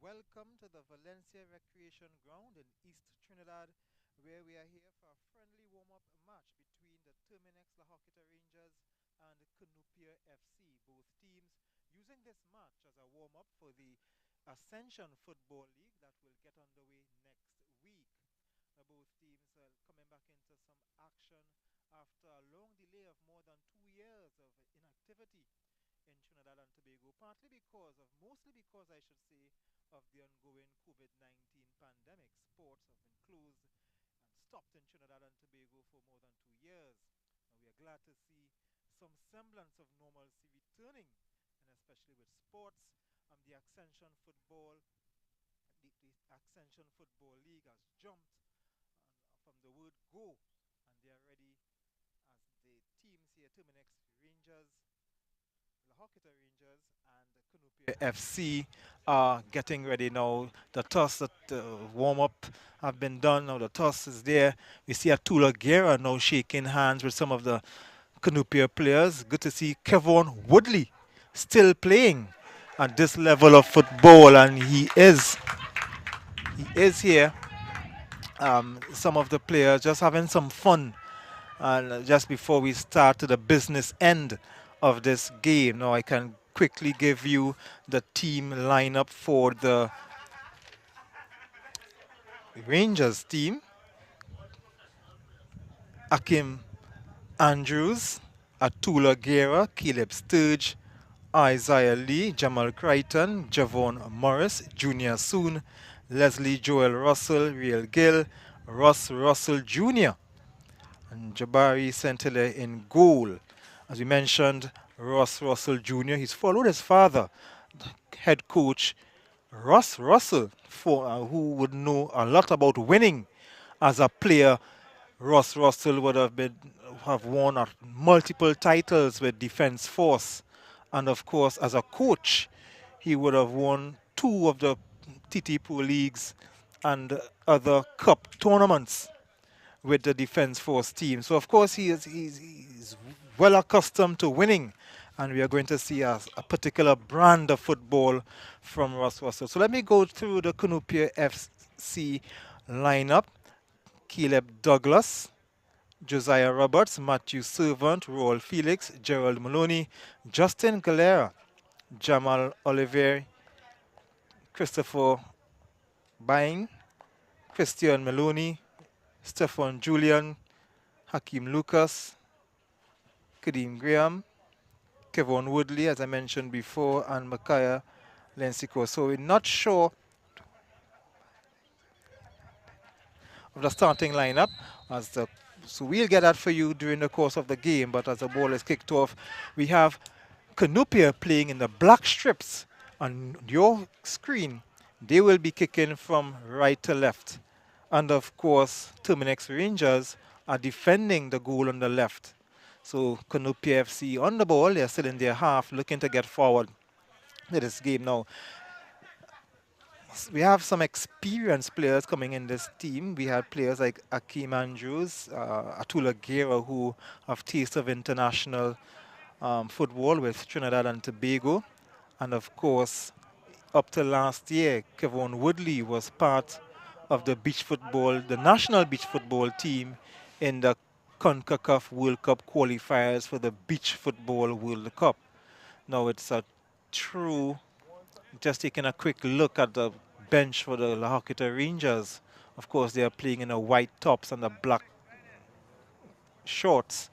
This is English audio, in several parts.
Welcome to the Valencia Recreation Ground in East Trinidad, where we are here for a friendly warm-up match between the Terminix La horquetta Rangers and Cunupia FC. Both teams using this match as a warm-up for the Ascension Football League that will get underway next week. Both teams are coming back into some action after a long delay of more than 2 years of inactivity in Trinidad and Tobago, mostly because I should say, of the ongoing COVID-19 pandemic. Sports have been closed and stopped in Trinidad and Tobago for more than 2 years. Now we are glad to see some semblance of normalcy returning, and especially with sports. The Ascension Football, the Ascension Football League has jumped from the word go, and they are ready as the teams here, Terminix Rangers, La horquetta Rangers and the Cunupia FC are getting ready now. The toss, the warm-up have been done. Now the toss is there. We see Atula Guerra now shaking hands with some of the Cunupia players. Good to see Kevon Woodley still playing at this level of football, and he is here. Some of the players just having some fun, and just before we start to the business end of this game. Now I can quickly give you the team lineup for the Rangers team. Akim Andrews, Atula Guerra, Caleb Sturge, Isaiah Lee, Jamal Crichton, Javon Morris, Junior Soon, Leslie Joel Russell, Real Gill, Russ Russell Jr., and Jabari Sentele in goal. As we mentioned, Russ Russell Jr., he's followed his father, head coach Russ Russell, who would know a lot about winning as a player. Russ Russell would have won multiple titles with Defense Force, and of course, as a coach, he would have won two of the TT Pro Leagues and other cup tournaments with the Defense Force team. So of course he's well accustomed to winning, and we are going to see a particular brand of football from Russ Russell. So let me go through the Cunupia FC lineup. Caleb Douglas, Josiah Roberts, Matthew Servant, Roel Felix, Gerald Maloney, Justin Galera, Jamal Olivier, Christopher Bain, Christian Maloney, Stefan Julian, Hakeem Lucas, Kadeem Graham, Kevon Woodley, as I mentioned before, and Micaiah Lensico. So we're not sure of the starting lineup. So we'll get that for you during the course of the game, but as the ball is kicked off, we have Cunupia playing in the black strips on your screen. They will be kicking from right to left. And of course, Terminix Rangers are defending the goal on the left. So Cunupia FC on the ball, they're still in their half, looking to get forward to this game now. We have some experienced players coming in this team. We have players like Akeem Andrews, Atula Guerra, who have taste of international football with Trinidad and Tobago. And of course, up to last year, Kevon Woodley was part of the the national beach football team in the CONCACAF World Cup qualifiers for the Beach Football World Cup. Now it's a true, just taking a quick look at the bench for the La horquetta Rangers. Of course, they are playing in a white tops and the black shorts.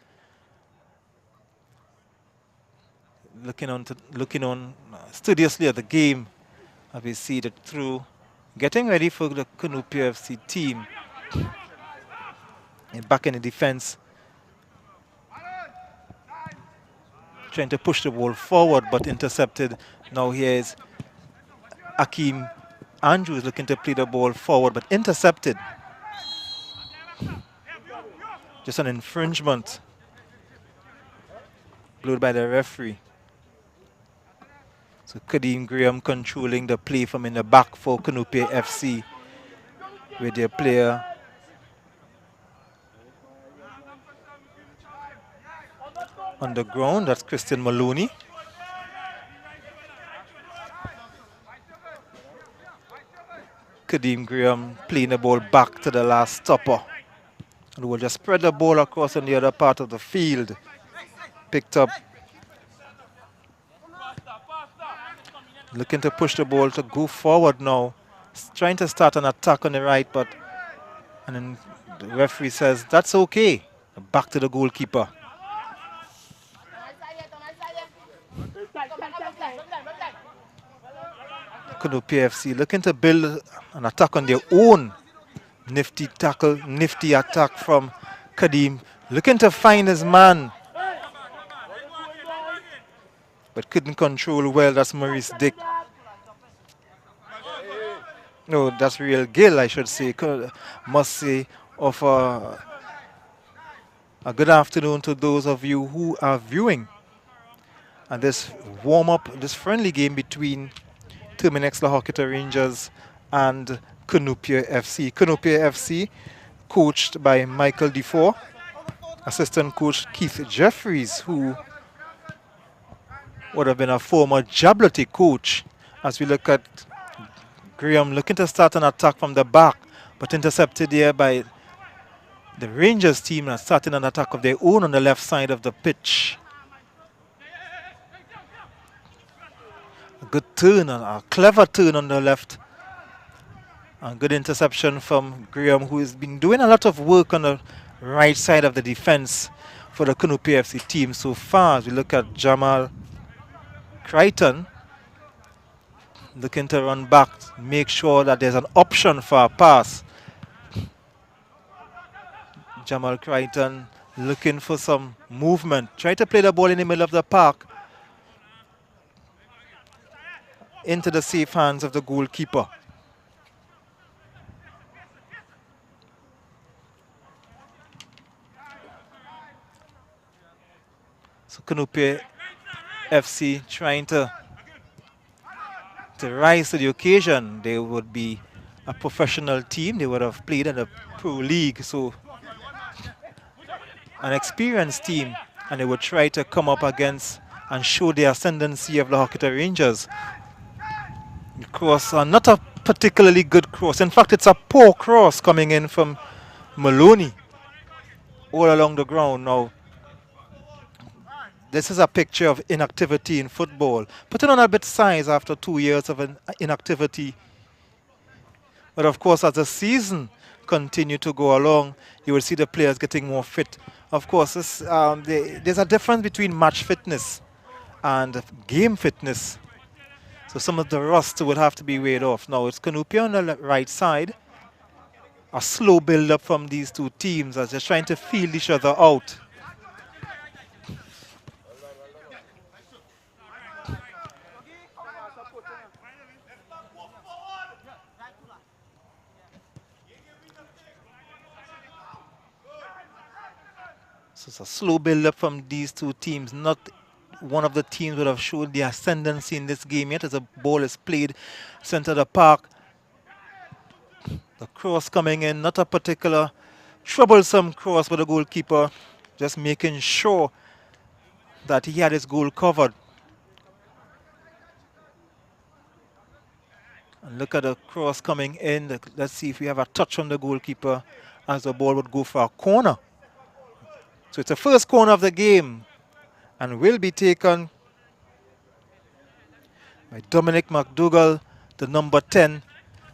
Looking on studiously at the game as we see it through, getting ready for the Cunupia FC team. And back in the defense, trying to push the ball forward, but intercepted. Now here's Akeem Andrews looking to play the ball forward, but intercepted. Just an infringement blown by the referee. So Kadeem Graham controlling the play from in the back for Cunupia FC with their player on the ground. That's Christian Maloney. Kadeem Graham playing the ball back to the last stopper. And will just spread the ball across on the other part of the field. Picked up. Looking to push the ball to go forward now. Trying to start an attack on the right, but and then the referee says that's okay. Back to the goalkeeper. Cunupia FC looking to build an attack on their own. Nifty tackle, nifty attack from Kadeem. Looking to find his man, but couldn't control well. That's Maurice Dick. No, that's Real Gill, I should say. Must say of a good afternoon to those of you who are viewing. And this warm-up, this friendly game between Terminix La horquetta Rangers and Cunupia FC. Cunupia FC, coached by Michael Defoe, assistant coach Keith Jeffries, who would have been a former Jablotty coach. As we look at Graham looking to start an attack from the back, but intercepted here by the Rangers team and starting an attack of their own on the left side of the pitch. A good turn, a clever turn on the left. A good interception from Graham, who has been doing a lot of work on the right side of the defense for the Cunupia FC team so far. As we look at Jamal Crichton, looking to run back, make sure that there's an option for a pass. Jamal Crichton looking for some movement. Try to play the ball in the middle of the park into the safe hands of the goalkeeper. So Cunupia FC trying to rise to the occasion. They would be a professional team. They would have played in the pro league, so an experienced team, and they would try to come up against and show the ascendancy of the La horquetta Rangers. The cross, not a particularly good cross. In fact, it's a poor cross coming in from Maloney all along the ground. Now, this is a picture of inactivity in football. Putting on a bit size after 2 years of inactivity. But of course, as the season continues to go along, you will see the players getting more fit. Of course, there's a difference between match fitness and game fitness. So some of the rust would have to be weighed off. Now it's Cunupia on the right side. A slow build-up from these two teams as they're trying to feel each other out. So it's a slow build-up from these two teams. Not one of the teams would have showed the ascendancy in this game yet as the ball is played center of the park. The cross coming in, not a particular troublesome cross for the goalkeeper, just making sure that he had his goal covered. And look at the cross coming in. Let's see if we have a touch on the goalkeeper as the ball would go for a corner. So it's the first corner of the game and will be taken by Dominic McDougall, the number 10.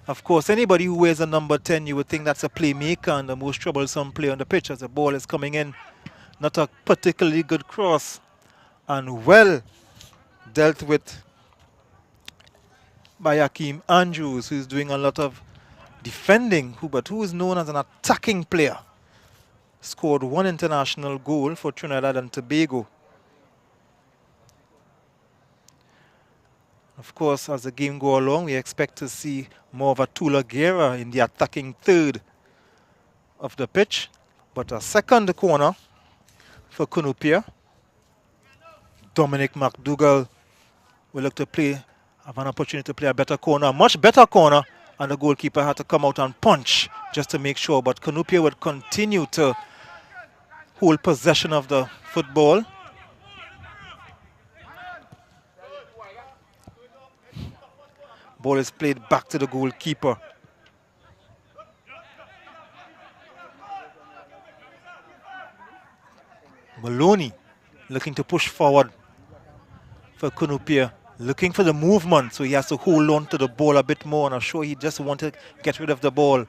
Of course, anybody who wears a number 10, you would think that's a playmaker and the most troublesome player on the pitch as the ball is coming in. Not a particularly good cross and well dealt with by Hakeem Andrews, who's doing a lot of defending, but who is known as an attacking player. Scored one international goal for Trinidad and Tobago. Of course, as the game goes along, we expect to see more of a Tula Guerra in the attacking third of the pitch. But a second corner for Cunupia. Dominic McDougall will look to have an opportunity to play a better corner, a much better corner, and the goalkeeper had to come out and punch just to make sure. But Cunupia would continue to hold possession of the football. Ball is played back to the goalkeeper. Maloney looking to push forward for Cunupia, looking for the movement, so he has to hold on to the ball a bit more, and I'm sure he just wanted to get rid of the ball.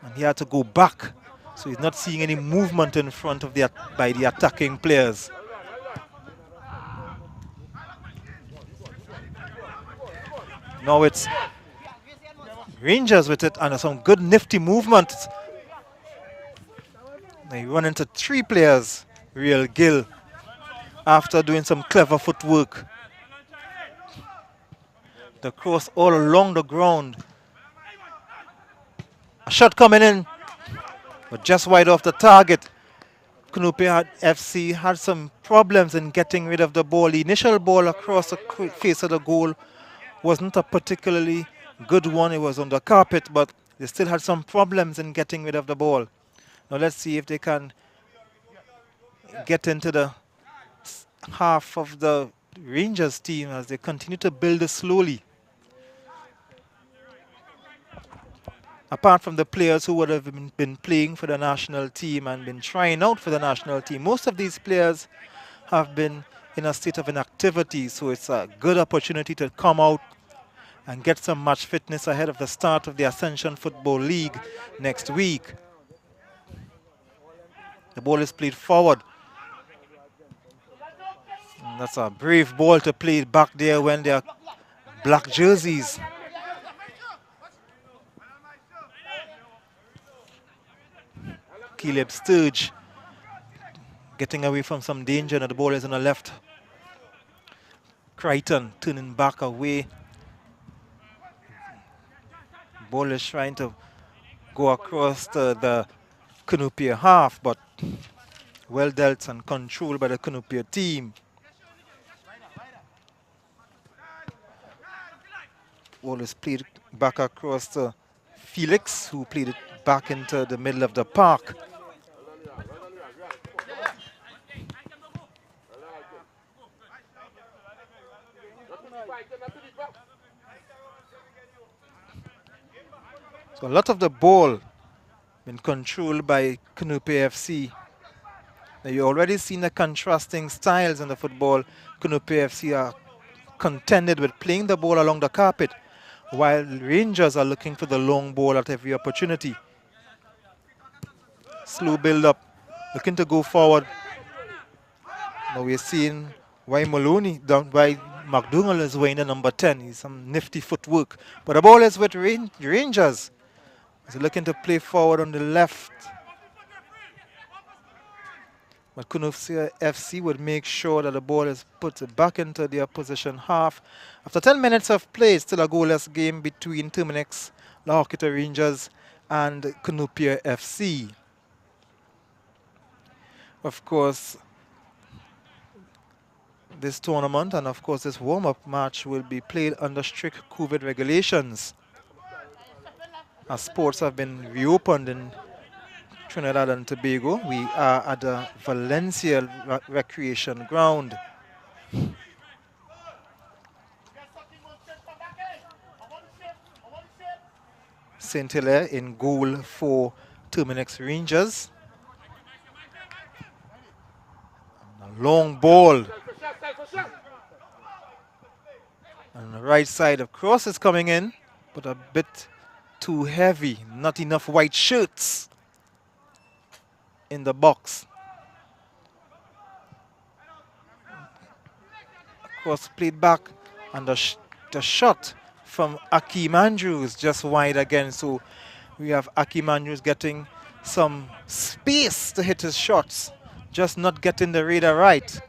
And he had to go back, so he's not seeing any movement in front of by the attacking players. Now it's Rangers with it, and some good nifty movement. They run into 3 players, Real Gill, after doing some clever footwork. The cross all along the ground. A shot coming in, but just wide off the target. Cunupia FC had some problems in getting rid of the ball. The initial ball across the face of the goal wasn't a particularly good one. It was on the carpet, but they still had some problems in getting rid of the ball. Now let's see if they can get into the half of the Rangers team as they continue to build it slowly. Apart from the players who would have been playing for the national team and been trying out for the national team, most of these players have been in a state of inactivity, so it's a good opportunity to come out and get some match fitness ahead of the start of the Ascension Football League next week. The ball is played forward. And that's a brave ball to play back there when they are black jerseys. Caleb Sturge getting away from some danger, and the ball is on the left. Crichton turning back away. Ball is trying to go across the Cunupia half, but well dealt and controlled by the Cunupia team. Ball is played back across to Felix, who played it back into the middle of the park. So a lot of the ball been controlled by Cunupia FC. Now you already seen the contrasting styles in the football. Cunupia FC are contended with playing the ball along the carpet, while Rangers are looking for the long ball at every opportunity. Slow build up, looking to go forward. Now we're seeing why Maloney, why McDougall is wearing the number 10. He's some nifty footwork. But the ball is with Rangers. He's looking to play forward on the left. But Cunupia FC would make sure that the ball is put back into the opposition half. After 10 minutes of play, still a goalless game between Terminix La horquetta Rangers and Cunupia FC. Of course, this tournament and of course this warm-up match will be played under strict COVID regulations, as sports have been reopened in Trinidad and Tobago. We are at the Valencia Recreation Ground. St. Hilaire in goal for Terminix Rangers. A long ball. On the right side, of course, is coming in, but a bit too heavy. Not enough white shirts in the box. Cross played back, and the shot from Akeem Andrews just wide again. So we have Akeem Andrews getting some space to hit his shots, just not getting the radar right.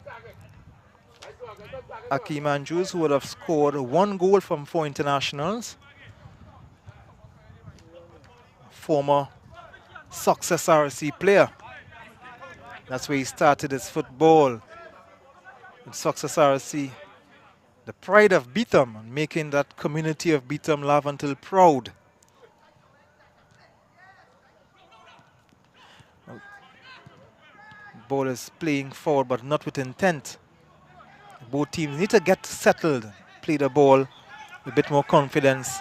Akeem Andrews, who would have scored 1 goal from 4 internationals. Former Success RC player. That's where he started his football. With Success RC. The pride of Beetham, and making that community of Beetham laugh until proud. Ball is playing forward, but not with intent. Both teams need to get settled, play the ball with a bit more confidence.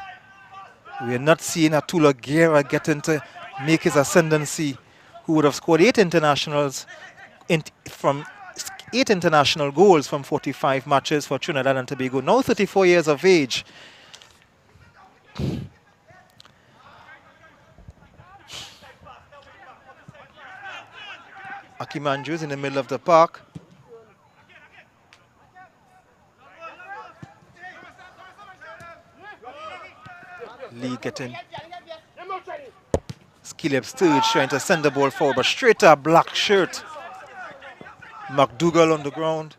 We are not seeing Atula Guerra getting to make his ascendancy, who would have scored 8 internationals from 8 international goals from 45 matches for Trinidad and Tobago. Now 34 years of age. Akim Andrews in the middle of the park. Lee getting Caleb Sturge trying to send the ball forward, but straight to a black shirt. McDougall on the ground.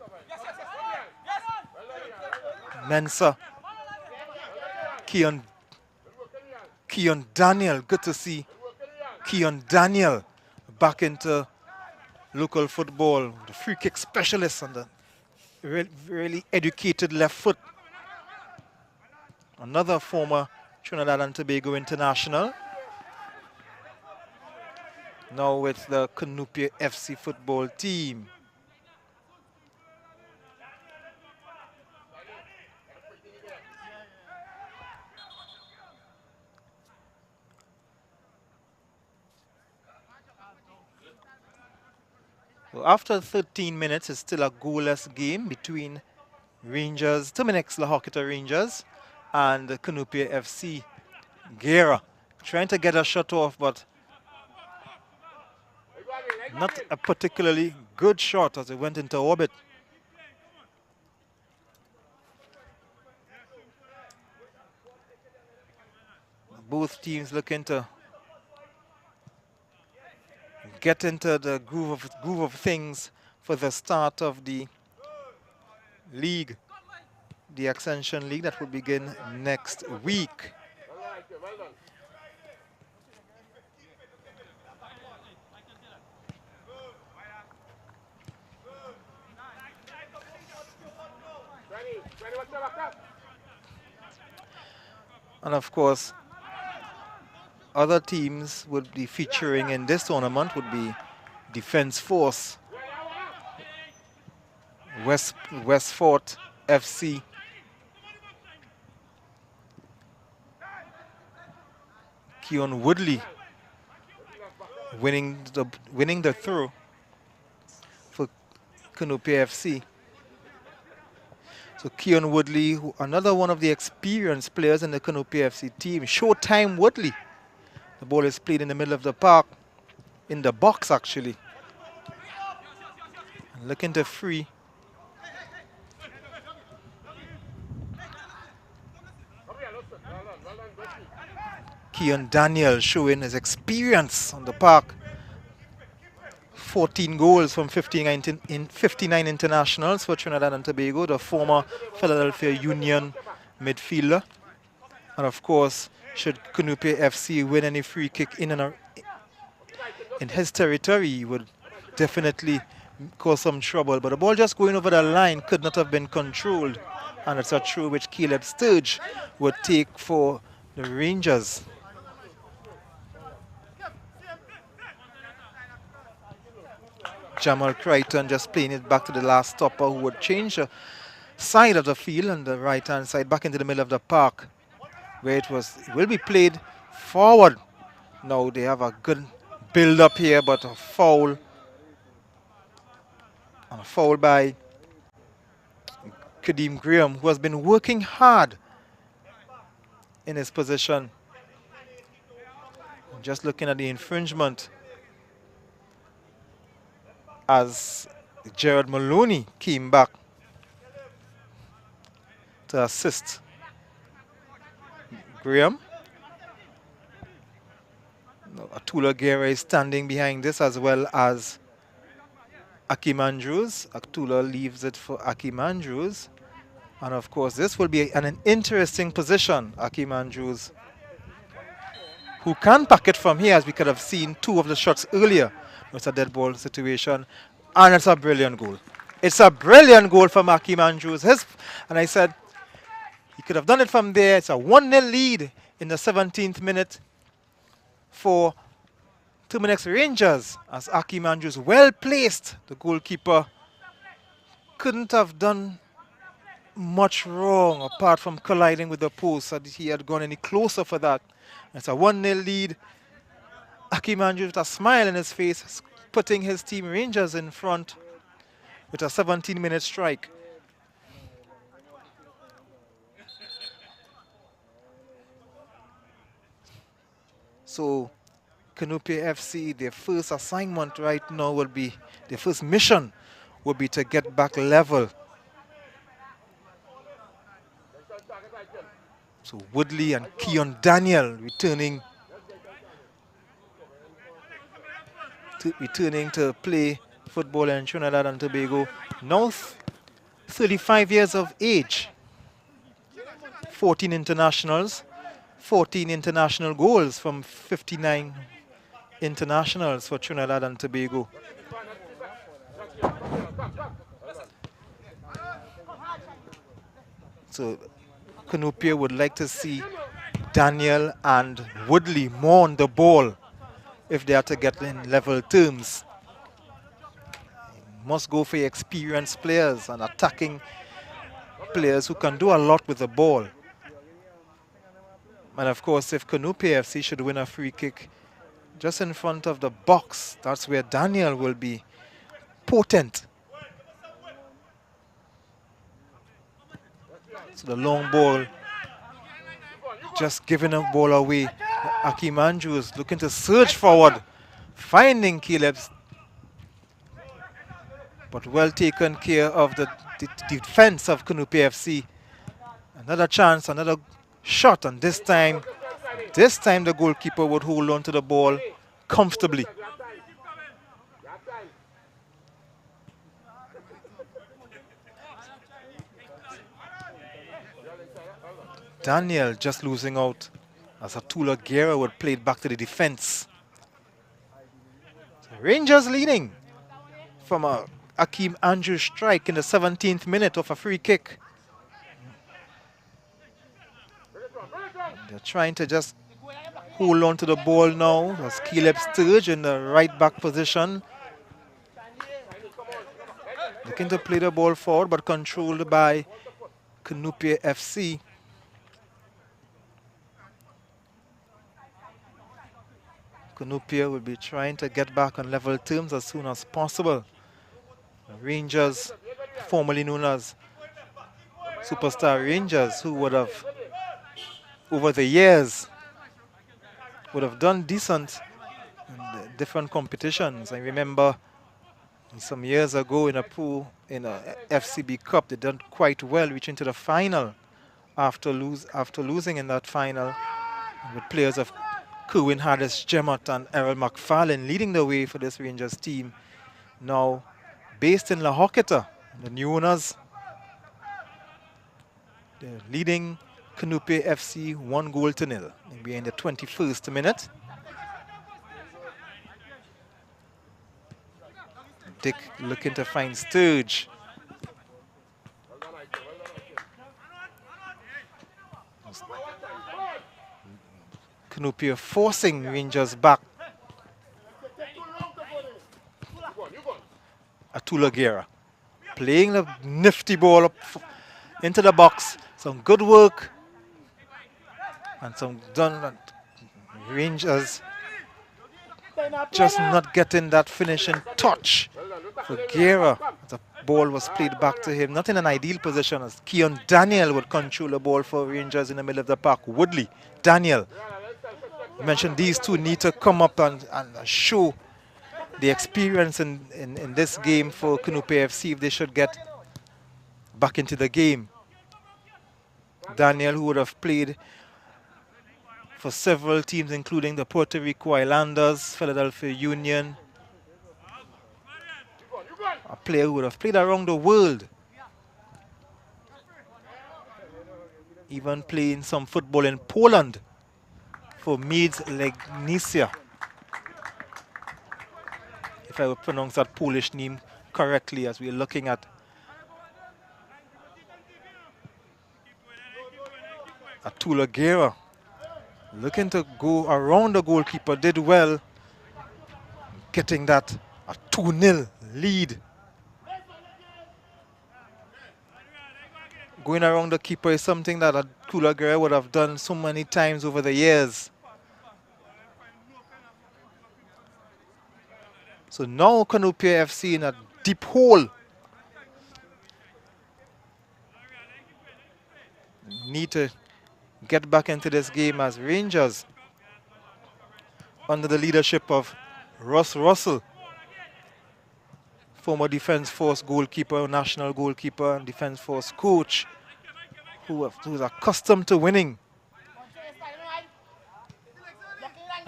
Mensah. Keon Daniel, good to see Keon Daniel back into local football. The free kick specialist on the really educated left foot. Another former Trinidad and Tobago international. Now with the Cunupia FC football team. So after 13 minutes, it's still a goalless game between Terminix La Horquetta Rangers and the Cunupia FC Guerra. Trying to get a shot off, but not a particularly good shot as it went into orbit. Both teams looking to get into the groove of things for the start of the league, the Ascension League that will begin next week. And of course, other teams would be featuring in this tournament would be Defence Force, Westfort FC, Keon Woodley winning the throw for Cunupia FC. So Keon Woodley, another one of the experienced players in the Cunupia FC team. Showtime Woodley. The ball is played in the middle of the park, in the box actually. And looking to free. Keon Daniel showing his experience on the park. 14 goals from 59 internationals for Trinidad and Tobago, the former Philadelphia Union midfielder. And of course, should Cunupia FC win any free kick in his territory, he would definitely cause some trouble. But the ball just going over the line could not have been controlled. And it's a throw which Caleb Sturge would take for the Rangers. Jamal Crichton just playing it back to the last stopper, who would change the side of the field on the right-hand side back into the middle of the park, where it will be played forward. Now they have a good build-up here, but a foul. And a foul by Kadeem Graham, who has been working hard in his position. Just looking at the infringement, as Gerard Maloney came back to assist Graham. Atula Guerra is standing behind this, as well as Akim Andrews. Atula leaves it for Akim Andrews. And of course, this will be an interesting position. Akim Andrews, who can pack it from here, as we could have seen 2 of the shots earlier. It's a dead ball situation, and it's a brilliant goal. It's a brilliant goal from Akim Andrews. And I said he could have done it from there. It's a 1-0 lead in the 17th minute for Terminix Rangers, as Akim Andrews, well placed. The goalkeeper couldn't have done much wrong apart from colliding with the post, that he had gone any closer for that. It's a 1-0 lead. Akim Andrews with a smile on his face putting his team Rangers in front with a 17-minute strike. So Cunupia FC, their first assignment right now will be, their first mission will be to get back level. So Woodley and Keon Daniel returning to play football in Trinidad and Tobago. Now 35 years of age, 14 internationals, 14 international goals from 59 internationals for Trinidad and Tobago. So Cunupia would like to see Daniel and Woodley more on the ball if they are to get in level terms. Must go for experienced players and attacking players who can do a lot with the ball. And of course, if Cunupia FC should win a free kick just in front of the box, that's where Daniel will be potent. So the long ball, just giving a ball away. Akeem Andrews looking to surge forward, finding Caleb, but well taken care of the defense of Cunupia FC. Another chance, another shot, and this time the goalkeeper would hold on to the ball comfortably. Daniel just losing out as Atula Guerra would play it back to the defense. So Rangers leading from a Akeem Andrews strike in the 17th minute of a free kick. They're trying to just hold on to the ball now. That's Caleb Sturge in the right back position. Looking to play the ball forward, but controlled by Cunupia FC. Cunupia will be trying to get back on level terms as soon as possible. The Rangers, formerly known as Superstar Rangers, who would have, over the years, would have done decent in the different competitions. I remember some years ago in a FCB Cup, they done quite well, reaching to the final after losing in that final, with players of Kerwin Harris, Jemmott and Errol McFarlane leading the way for this Rangers team. Now based in La Horquetta, the new owners, they're leading Cunupia FC 1-0. We're in the 21st minute. Dick looking to find Sturge. Cunupia forcing Rangers back. Atula Guerra playing the nifty ball up into the box. Some good work and some done. Rangers just not getting that finishing touch for Guerra. The ball was played back to him, not in an ideal position, as Keon Daniel would control the ball for Rangers in the middle of the park. Woodley, Daniel. I mentioned these two need to come up and show the experience in this game for Cunupia FC if they should get back into the game. Daniel, who would have played for several teams, including the Puerto Rico Islanders, Philadelphia Union. A player who would have played around the world. Even playing some football in Poland for Miedź Legnica. If I would pronounce that Polish name correctly, as we're looking at Atula Guerra. Looking to go around the goalkeeper, did well, getting that a 2-0 lead. Going around the keeper is something that Atula Guerra would have done so many times over the years. So now Cunupia FC in a deep hole. Need to get back into this game as Rangers, under the leadership of Russ Russell, former Defence Force goalkeeper, national goalkeeper, and Defence Force coach, who's accustomed to winning,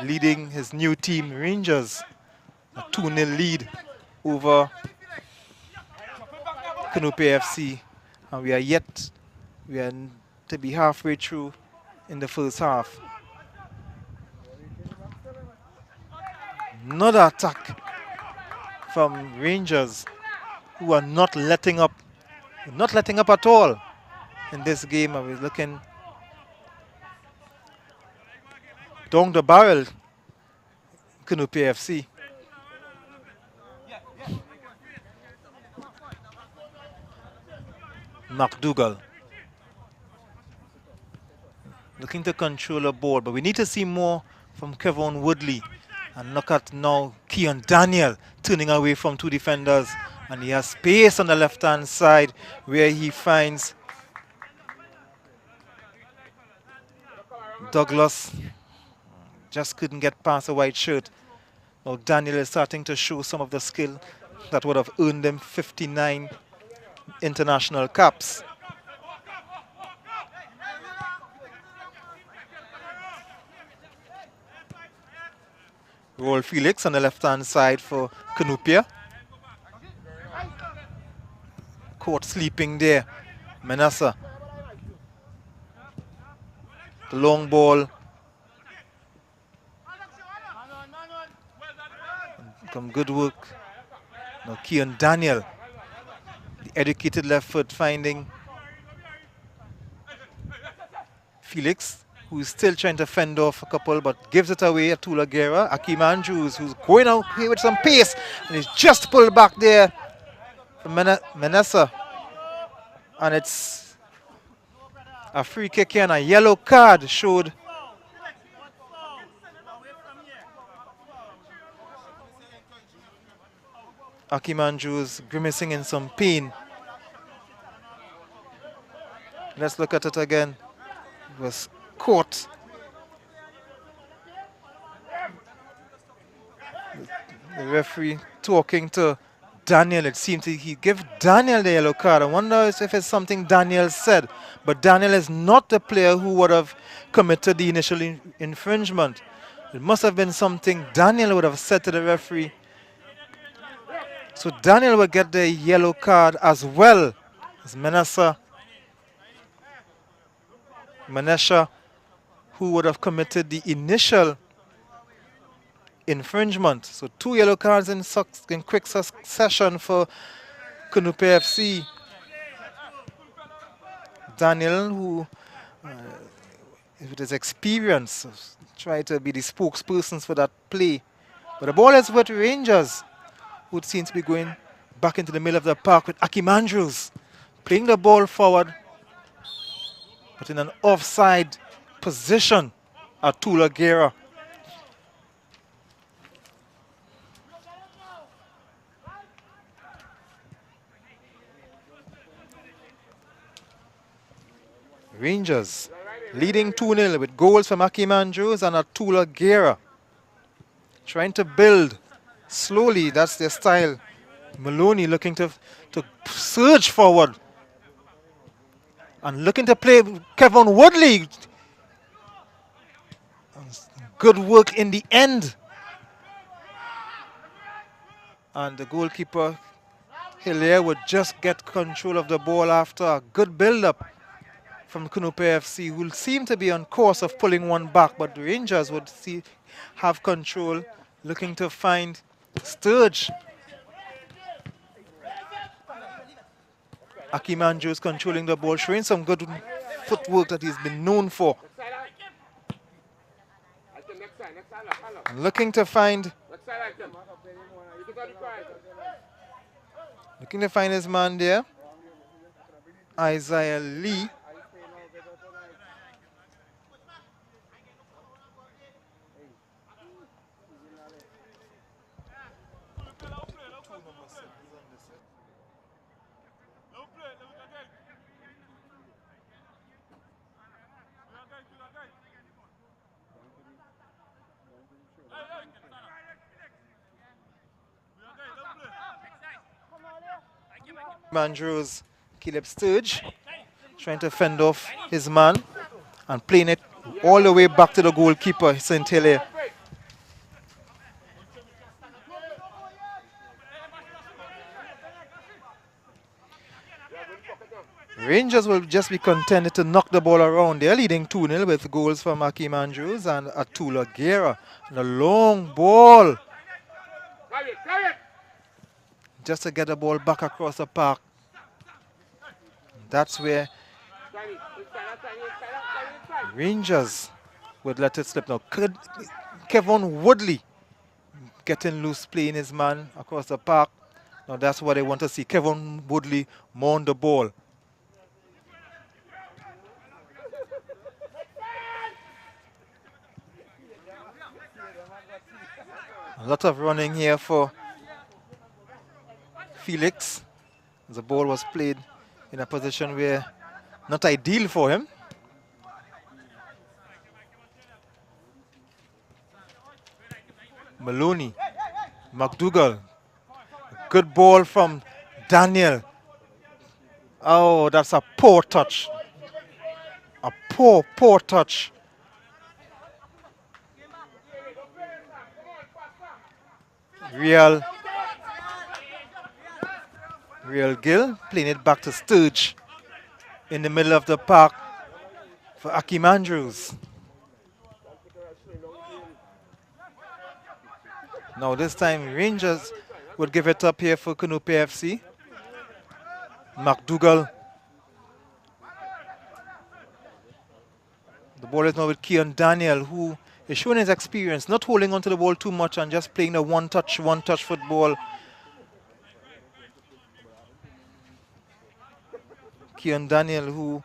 leading his new team, Rangers, a 2-0 lead over Cunupia FC. And we are to be halfway through in the first half. Another attack from Rangers, who are not letting up at all in this game. I was looking down the barrel, Cunupia FC. McDougall looking to control the ball, but we need to see more from Kevin Woodley. And look at now Keon Daniel turning away from two defenders, and he has space on the left-hand side where he finds Douglas. Just couldn't get past a white shirt. Now Daniel is starting to show some of the skill that would have earned him 59 international caps. Roll Felix on the left-hand side for Cunupia. Caught sleeping there. Manassa. The long ball. Some good work. Now Keon Daniel, the educated left foot, finding Felix, who is still trying to fend off a couple, but gives it away to Tulagera. Akeem Andrews, who's going out here with some pace, and he's just pulled back there from Manassa. And it's a free kick here, and a yellow card showed Akeem Andrews grimacing in some pain. Let's look at it again. It was caught. The referee talking to Daniel. It seemed he gave Daniel the yellow card. I wonder if it's something Daniel said. But Daniel is not the player who would have committed the initial infringement. It must have been something Daniel would have said to the referee. So Daniel will get the yellow card as well as Manassa, who would have committed the initial infringement. So 2 yellow cards in quick succession for Cunupia FC. Daniel, who with his experience, tried to be the spokespersons for that play. But the ball is with Rangers, who seems to be going back into the middle of the park with Akeem Andrews, playing the ball forward, but in an offside position at Tulagera. Rangers leading 2-0 with goals from Akeem Andrews and Atula Gera. Trying to build slowly, that's their style. Maloney looking to surge forward. And looking to play Kevin Woodley. Good work in the end. And the goalkeeper, Hilaire, would just get control of the ball after a good build-up from Cunupia FC, who seem to be on course of pulling one back, but the Rangers would have control, looking to find Sturge. Akeem Andrews controlling the ball, showing some good footwork that he's been known for. And looking to find his man there, Isaiah Lee. Andrews, Caleb Sturge, trying to fend off his man and playing it all the way back to the goalkeeper, St. Hilaire. Rangers will just be contented to knock the ball around. They're leading 2-0 with goals from Hakeem Andrews and Atula Guerra. And a long ball. Just to get the ball back across the park. That's where Rangers would let it slip. Now, could Kevin Woodley getting loose, playing his man across the park. Now that's what they want to see. Kevin Woodley more on the ball. A lot of running here for Felix. The ball was played in a position where not ideal for him. Maloney, McDougall. Good ball from Daniel. Oh, that's a poor touch. A poor touch. Real Gill playing it back to Sturge in the middle of the park for Hakeem Andrews. Now this time Rangers would give it up here for Cunupia FC. McDougall. The ball is now with Keon Daniel, who is showing his experience, not holding onto the ball too much and just playing the one-touch football. Keon Daniel, who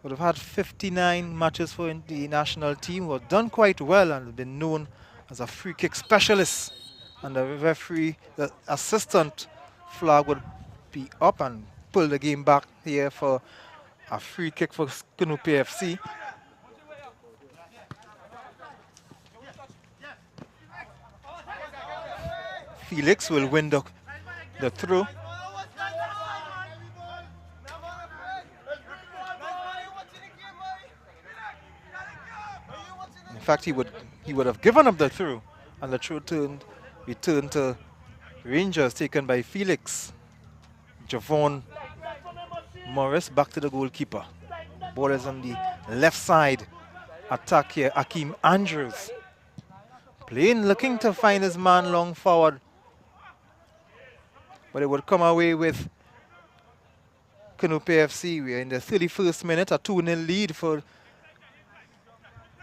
would have had 59 matches for the national team, was done quite well and been known as a free kick specialist. And the referee, the assistant flag would be up and pull the game back here for a free kick for Cunupia FC. Felix will win the throw. In fact, he would have given up the throw, and the throw returned to Rangers, taken by Felix. Javon Morris back to the goalkeeper. Ball is on the left side. Attack here, Hakeem Andrews. Playing, looking to find his man long forward. But it would come away with Cunupia FC. We are in the 31st minute, a 2-0 lead for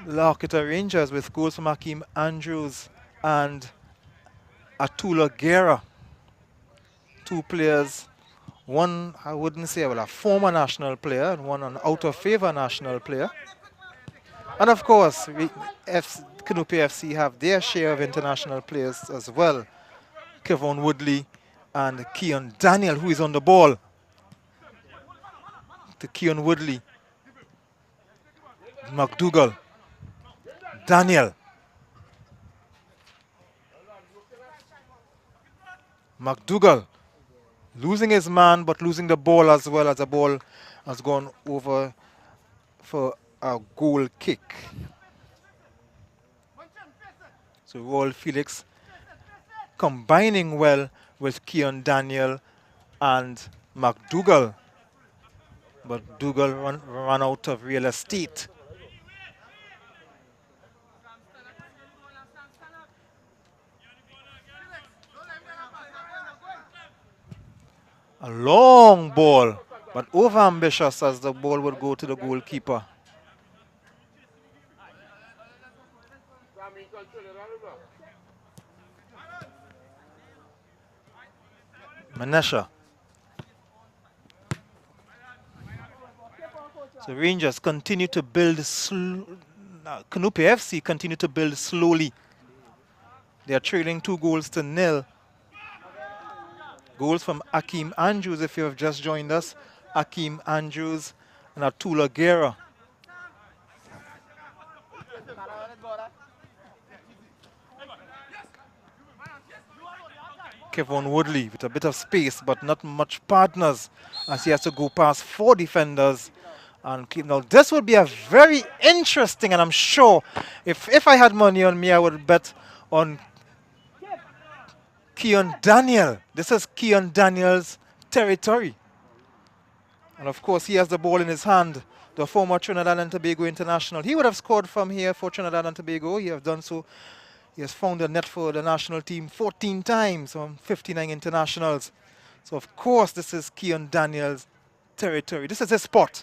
La horquetta Rangers with goals from Hakeem Andrews and Atula Guerra. Two players, one I wouldn't say, well, a former national player and one an out-of-favor national player. And of course, Cunupia FC have their share of international players as well. Kevin Woodley and Keon Daniel, who is on the ball. To Keon Woodley. McDougall. Daniel. McDougall. Losing his man, but losing the ball as well, as the ball has gone over for a goal kick. So Royal Felix combining well with Keon Daniel and McDougall. But Dougal ran out of real estate. A long ball, but over-ambitious as the ball would go to the goalkeeper. Manesha. So Rangers continue to build, Cunupia FC continue to build slowly. They are trailing 2-0. Goals from Hakeem Andrews, if you have just joined us. Hakeem Andrews and Atula Guerra. Kevon Woodley with a bit of space, but not much partners, as he has to go past 4 defenders. And now this would be a very interesting, and I'm sure if I had money on me, I would bet on Keon Daniel. This is Keon Daniel's territory. And of course, he has the ball in his hand, the former Trinidad and Tobago international. He would have scored from here for Trinidad and Tobago. He has done so. He has found a net for the national team 14 times on 59 internationals. So, of course, this is Keon Daniel's territory. This is his spot.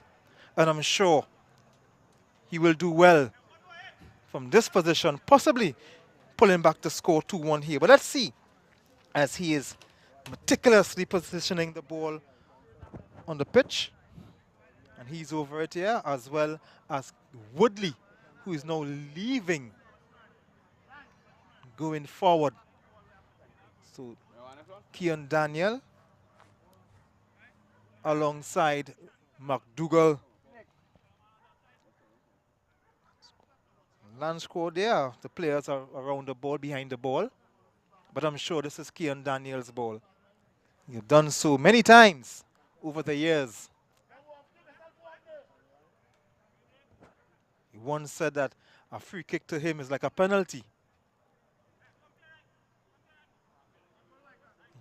And I'm sure he will do well from this position, possibly pulling back the score 2-1 here. But let's see, as he is meticulously positioning the ball on the pitch. And he's over it here, as well as Woodley, who is now leaving, going forward. So Keon Daniel alongside McDougall. Land score there. The players are around the ball, behind the ball. But I'm sure this is Keon Daniel's ball. You've done so many times over the years. He once said that a free kick to him is like a penalty.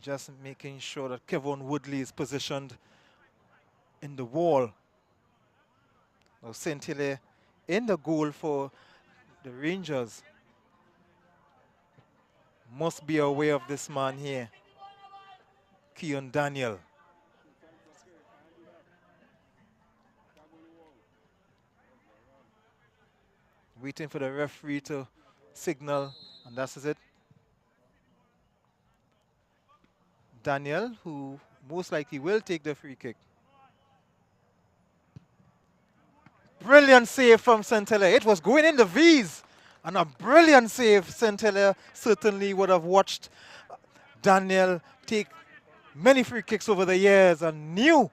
Just making sure that Kevon Woodley is positioned in the wall. Now St. Hilaire in the goal for the Rangers. Must be aware of this man here, Keon Daniel. Waiting for the referee to signal, and that's it. Daniel, who most likely will take the free kick. Brilliant save from St. Hilaire. It was going in the V's, and a brilliant save. St. Hilaire certainly would have watched Daniel take many free kicks over the years and knew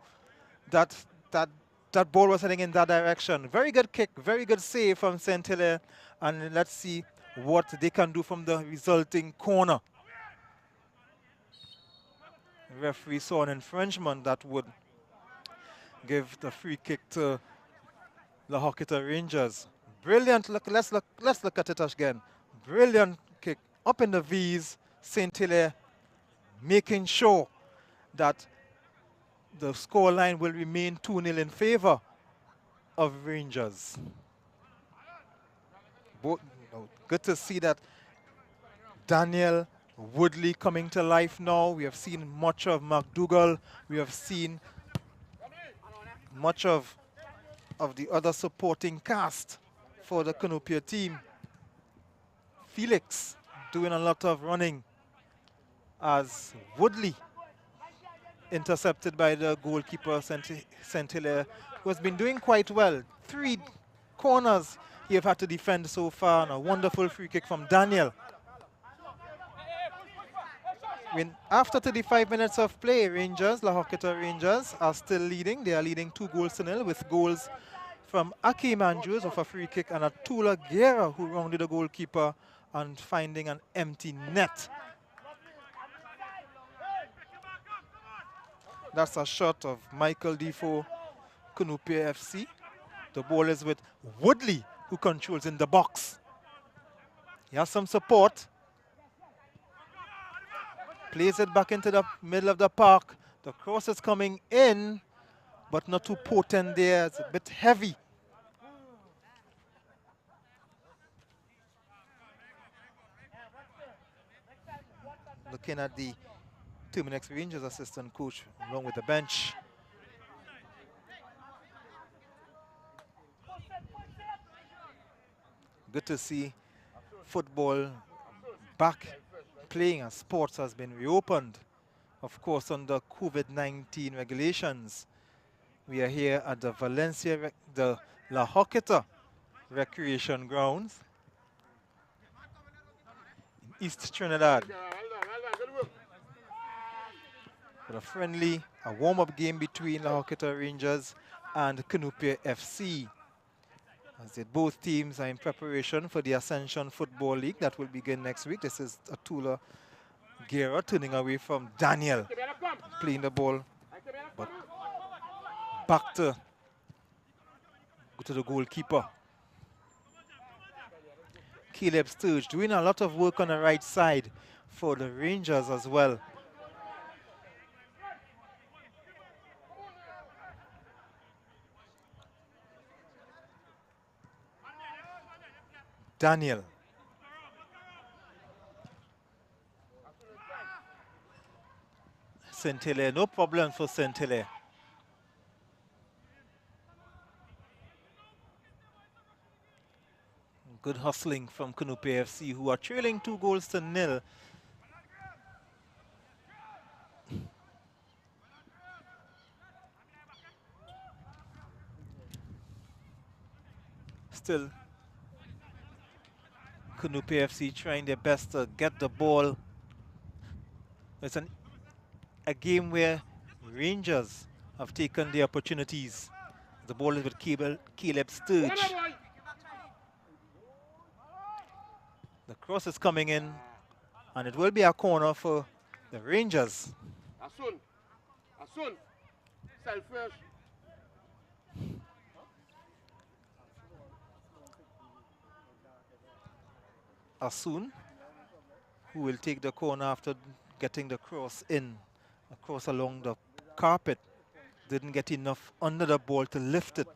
that that ball was heading in that direction. Very good kick, very good save from St. Hilaire. And let's see what they can do from the resulting corner. The referee saw an infringement that would give the free kick to La Horquetta Rangers. Brilliant. Let's look at it again. Brilliant kick up in the V's. St. Hilaire making sure that the scoreline will remain 2-0 in favor of Rangers. Good to see that Daniel Woodley coming to life now. We have seen much of McDougall. We have seen much of the other supporting cast for the Cunupia team. Felix doing a lot of running as Woodley intercepted by the goalkeeper, St. Hilaire, who has been doing quite well. 3 corners he have had to defend so far, and a wonderful free kick from Daniel. After 35 minutes of play, La Horquetta Rangers are still leading. They are leading 2-0 with goals from Akeem Andrews off a free kick and a Tula Guerra, who rounded the goalkeeper and finding an empty net. That's a shot of Michael Defoe, Cunupia FC. The ball is with Woodley, who controls in the box. He has some support. Plays it back into the middle of the park. The cross is coming in, but not too potent there. It's a bit heavy. Looking at the Terminix Rangers assistant coach along with the bench. Good to see football back playing as sports has been reopened. Of course, under COVID-19 regulations. We are here at the the La Horquetta Recreation Grounds in East Trinidad. For a warm-up game between La Horquetta Rangers and Cunupia FC. As both teams are in preparation for the Ascension Football League that will begin next week. This is a Tula Guerra turning away from Daniel. Playing the ball, but back to the goalkeeper. Caleb Sturge doing a lot of work on the right side for the Rangers as well. Daniel. Saint-Hilaire, no problem for Saint-Hilaire. Good hustling from Cunupia FC, who are trailing 2-0. Still, Cunupia FC trying their best to get the ball. It's a game where Rangers have taken the opportunities. The ball is with Caleb Sturge. The cross is coming in, and it will be a corner for the Rangers. Asun. Self first. Asun, who will take the corner after getting the cross in, across along the carpet. Didn't get enough under the ball to lift it.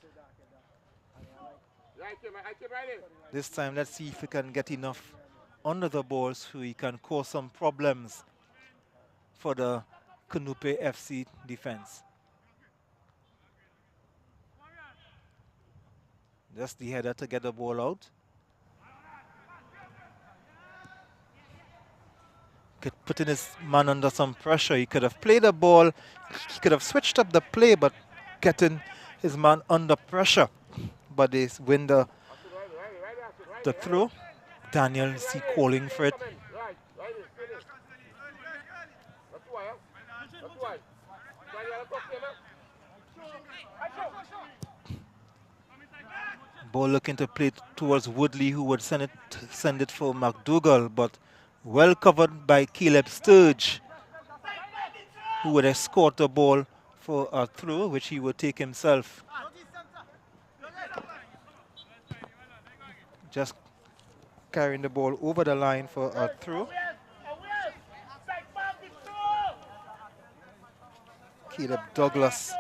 This time, let's see if he can get enough under the ball so he can cause some problems for the Cunupia FC defense. Just the header to get the ball out. Putting his man under some pressure. He could have played the ball. He could have switched up the play, but getting his man under pressure. But they win the throw. Daniel C calling for it. Ball looking to play towards Woodley, who would send it for McDougall, but well covered by Caleb Sturge, who would escort the ball for a throw, which he would take himself. Just carrying the ball over the line for a throw. Caleb Douglas.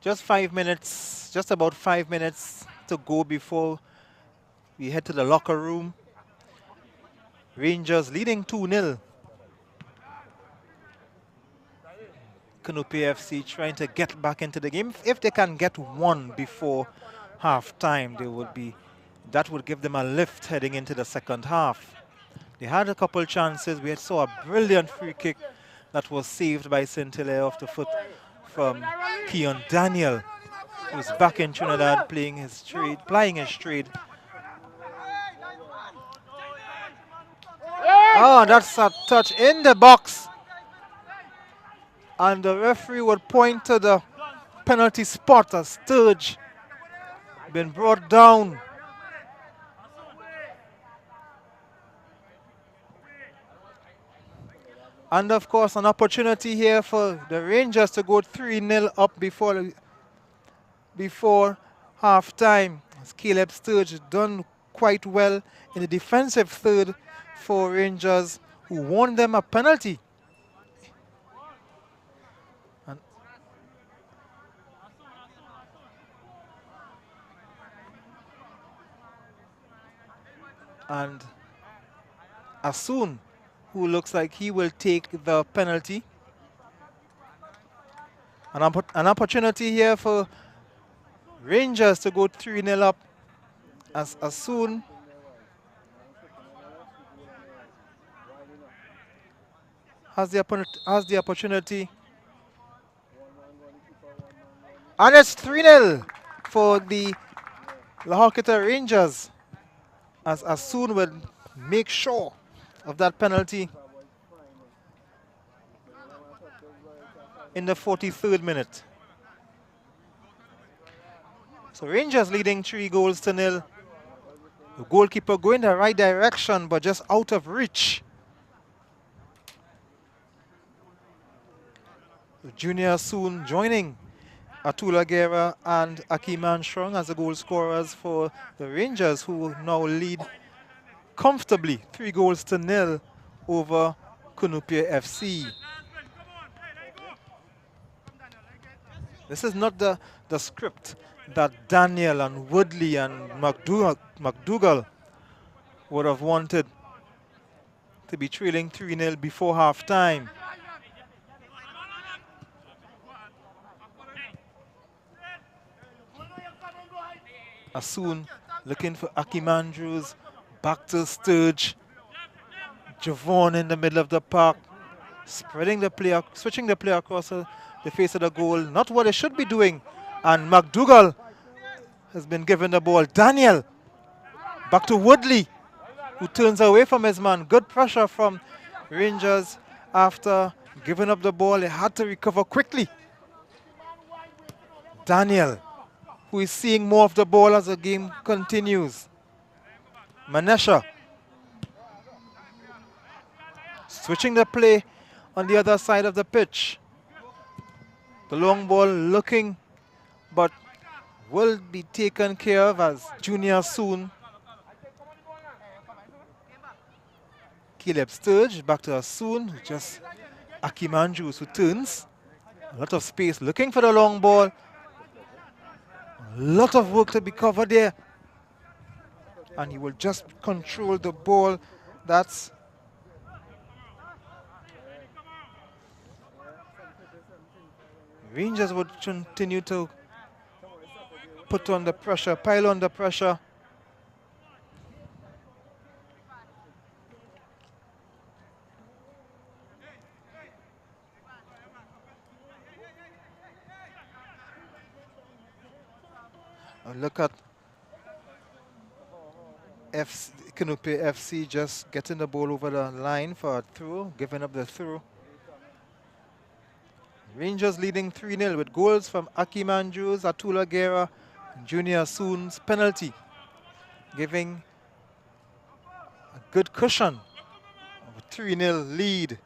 Just 5 minutes, just about 5 minutes to go before we head to the locker room. Rangers leading 2-0. Cunupia FC trying to get back into the game. If they can get one before half-time, that would give them a lift heading into the second half. They had a couple chances. We saw a brilliant free kick that was saved by Saint-Hilaire off the foot from Keon Daniel, who's back in Trinidad plying his trade. Oh, that's a touch in the box. And the referee would point to the penalty spot as Sturge been brought down. And of course, an opportunity here for the Rangers to go 3-0 up before half-time. Caleb Sturge done quite well in the defensive third for Rangers, who won them a penalty. And Asun, who looks like he will take the penalty. An opportunity here for Rangers to go 3-0 up, as Asun has the opportunity And it's 3-0 for the La Horquetta Rangers, as Asun will make sure of that penalty in the 43rd minute. So Rangers leading 3-0. The goalkeeper going the right direction, but just out of reach. Junior soon joining Atula Guerra and Akim Armstrong as the goal scorers for the Rangers, who now lead comfortably 3-0 over Cunupia FC. This is not the script that Daniel and Woodley and McDougall would have wanted, to be trailing 3-0 before half time. Asun looking for Akim Andrews, back to Sturge. Javon in the middle of the park, spreading the play, switching the play across the face of the goal. Not what they should be doing. And McDougall has been given the ball. Daniel back to Woodley, who turns away from his man. Good pressure from Rangers after giving up the ball. They had to recover quickly. Daniel, who is seeing more of the ball as the game continues. Manesha switching the play on the other side of the pitch. The long ball looking, but will be taken care of as Junior soon. Caleb Sturge back to Asun, just Akim Andrews who turns. A lot of space looking for the long ball. A lot of work to be covered there. And he will just control the ball. That's Rangers would continue to put on the pressure, pile on the pressure. And look at Cunupia FC just getting the ball over the line for a throw, giving up the throw. Rangers leading 3-0 with goals from Akim Andrews, Atula Guerra, Junior Soon's penalty, giving a good cushion of a 3-0 lead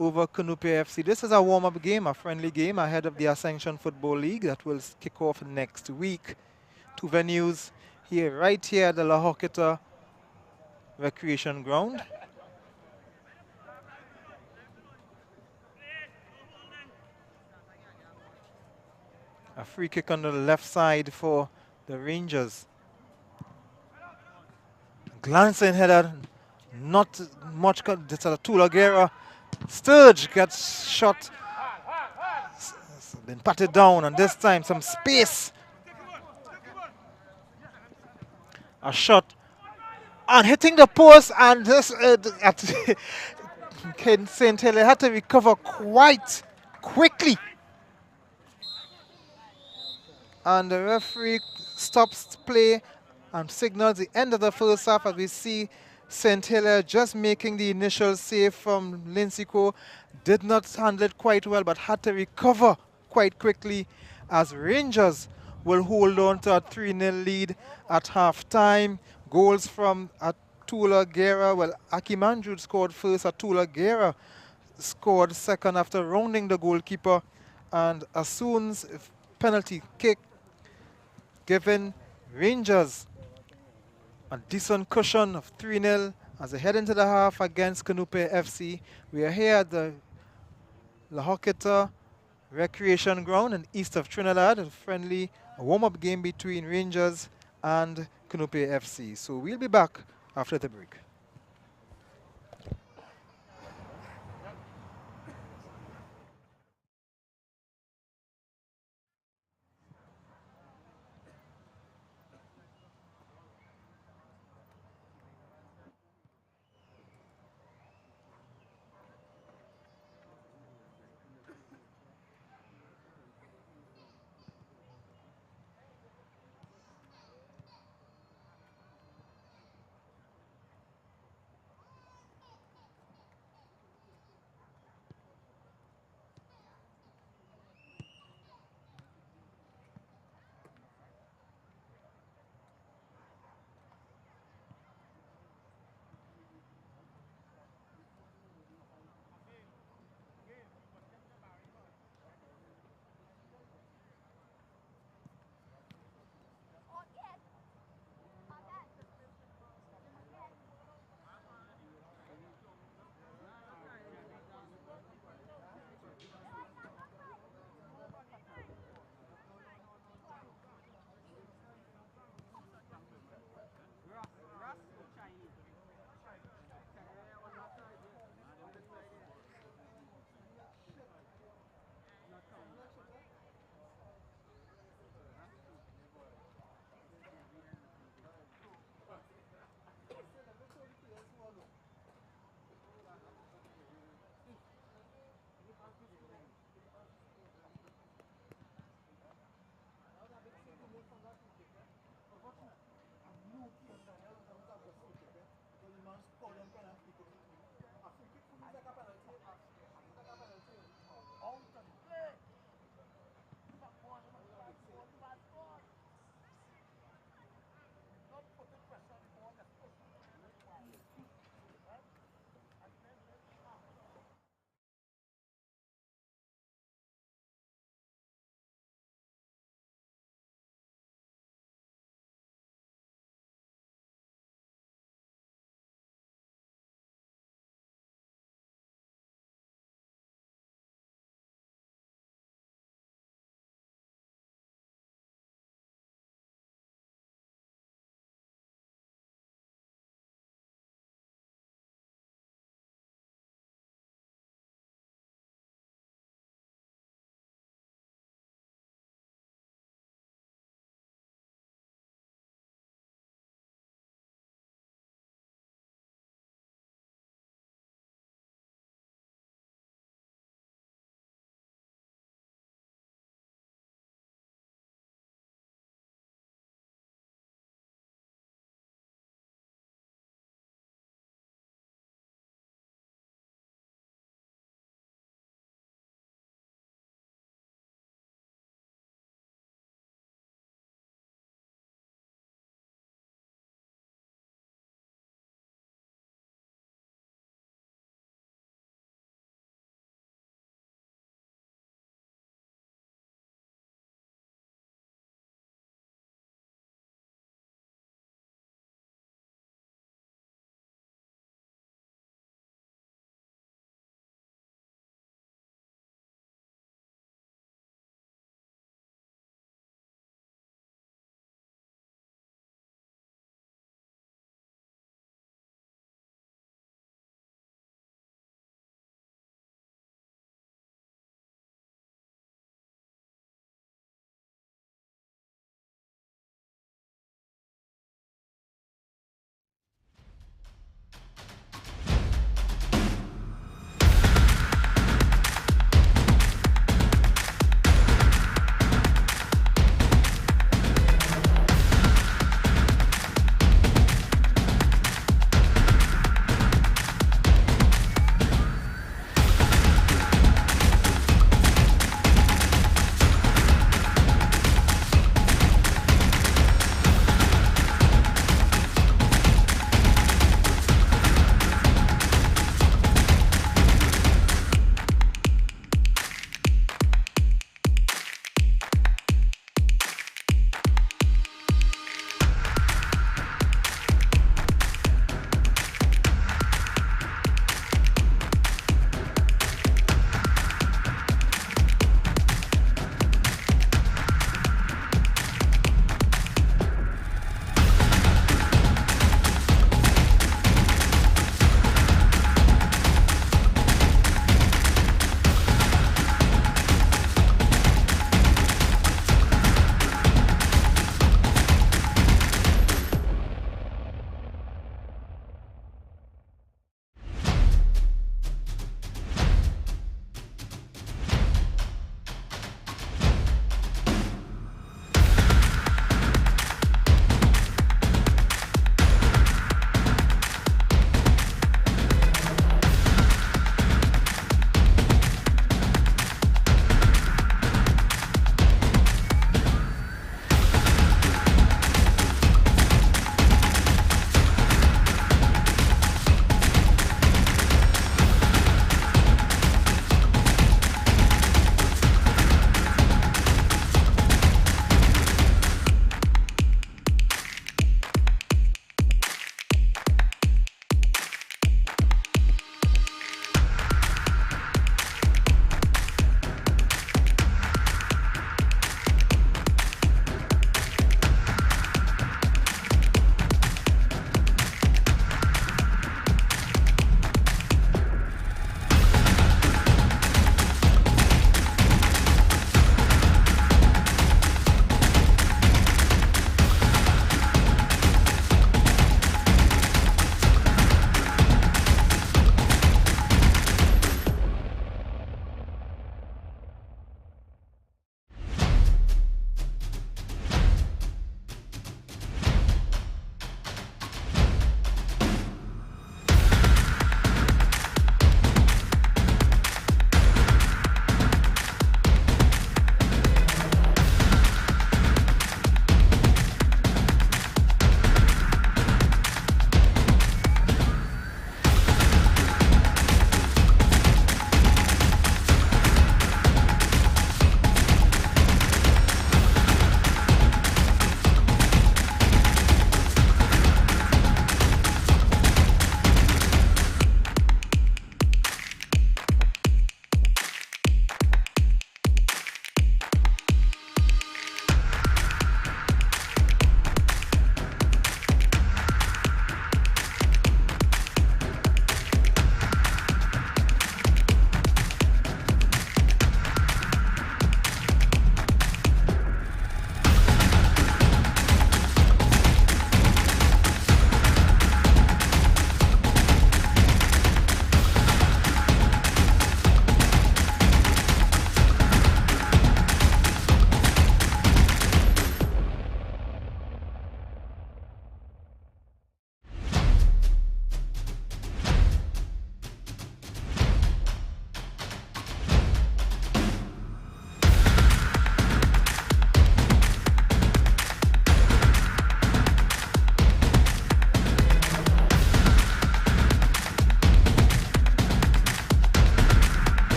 over Cunupia FC. This is a warm-up game, a friendly game ahead of the Ascension Football League that will kick off next week. Two venues here, right here at the La Horquetta Recreation Ground. A free kick on the left side for the Rangers. Glancing header, not much. It's a Tula Guerra. Sturge gets shot. Been patted down, and this time some space. A shot and hitting the post, and this Ken St. Helier had to recover quite quickly. And the referee stops play and signals the end of the first half as we see St. Helier just making the initial save from Lincecum. Did not handle it quite well, but had to recover quite quickly as Rangers will hold on to a 3-0 lead at half-time. Goals from Atula Guerra. Well, Akim Andrews scored first. Atula Guerra scored second after rounding the goalkeeper. And Asun's penalty kick giving Rangers a decent cushion of 3-0 as they head into the half against Cunupia FC. We are here at the La Horquetta Recreation Ground in east of Trinidad, a warm-up game between Rangers and Cunupia FC. So we'll be back after the break.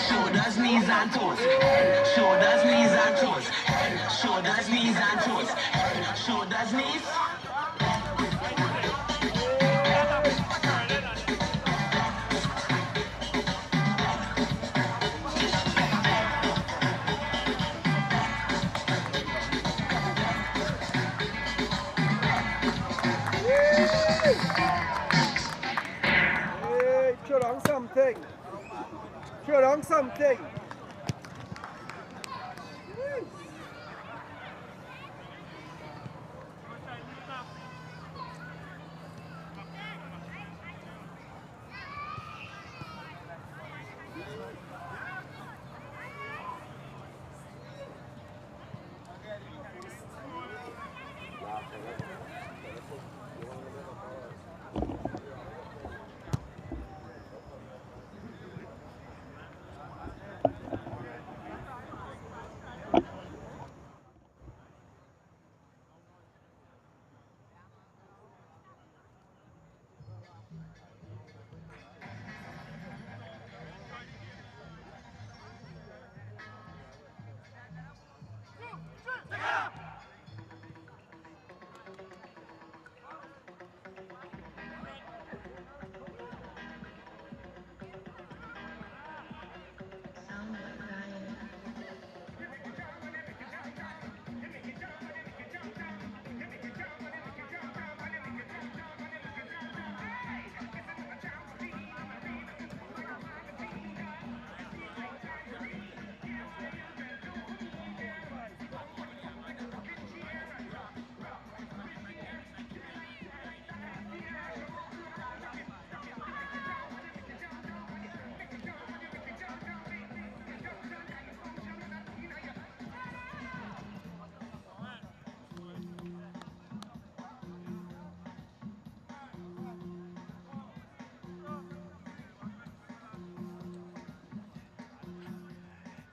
Shoulders, knees and toes. Shoulders, knees and toes. Shoulders, knees and toes. Shoulders, knees. Hey, throw down something. Throw down something.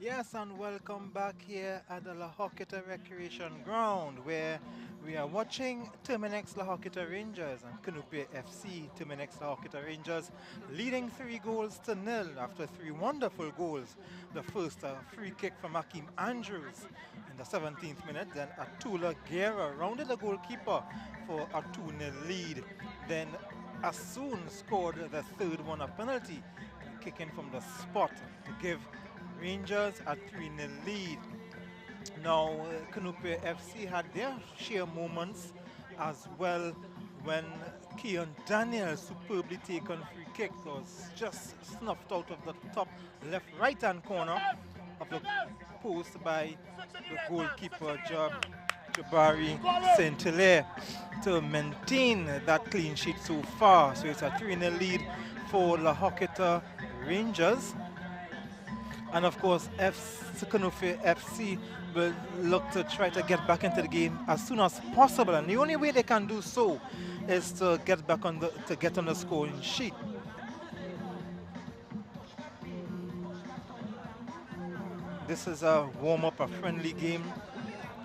Yes, and welcome back here at the La Horquetta Recreation Ground, where we are watching Terminix La horquetta Rangers and Cunupia FC. Terminix La horquetta Rangers leading 3 goals to 0 after 3 wonderful goals. The first, a free kick from Hakeem Andrews in the 17th minute. Then Atula Guerra rounded the goalkeeper for a 2-0 lead. Then Assoon scored the third one, a penalty, kicking from the spot to give Rangers a 3-0 lead. Now, Cunupia FC had their share moments as well when Keon Daniels superbly taken free kick was just snuffed out of the top left right hand corner of the post by the goalkeeper Jabari Saint Hilaire to maintain that clean sheet so far. So it's a 3-0 lead for La Horquetta Rangers. And of course, Cunupia FC will look to try to get back into the game as soon as possible. And the only way they can do so is to get back on the scoring sheet. This is a warm-up, a friendly game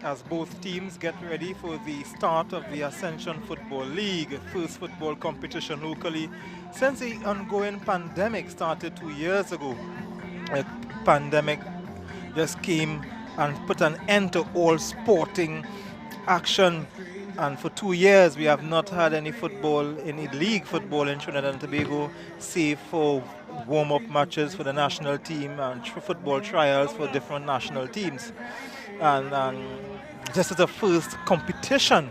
as both teams get ready for the start of the Ascension Football League, first football competition locally since the ongoing pandemic started 2 years ago. A pandemic just came and put an end to all sporting action, and for 2 years we have not had any football, any league football in Trinidad and Tobago, save for warm-up matches for the national team and football trials for different national teams. And this is the first competition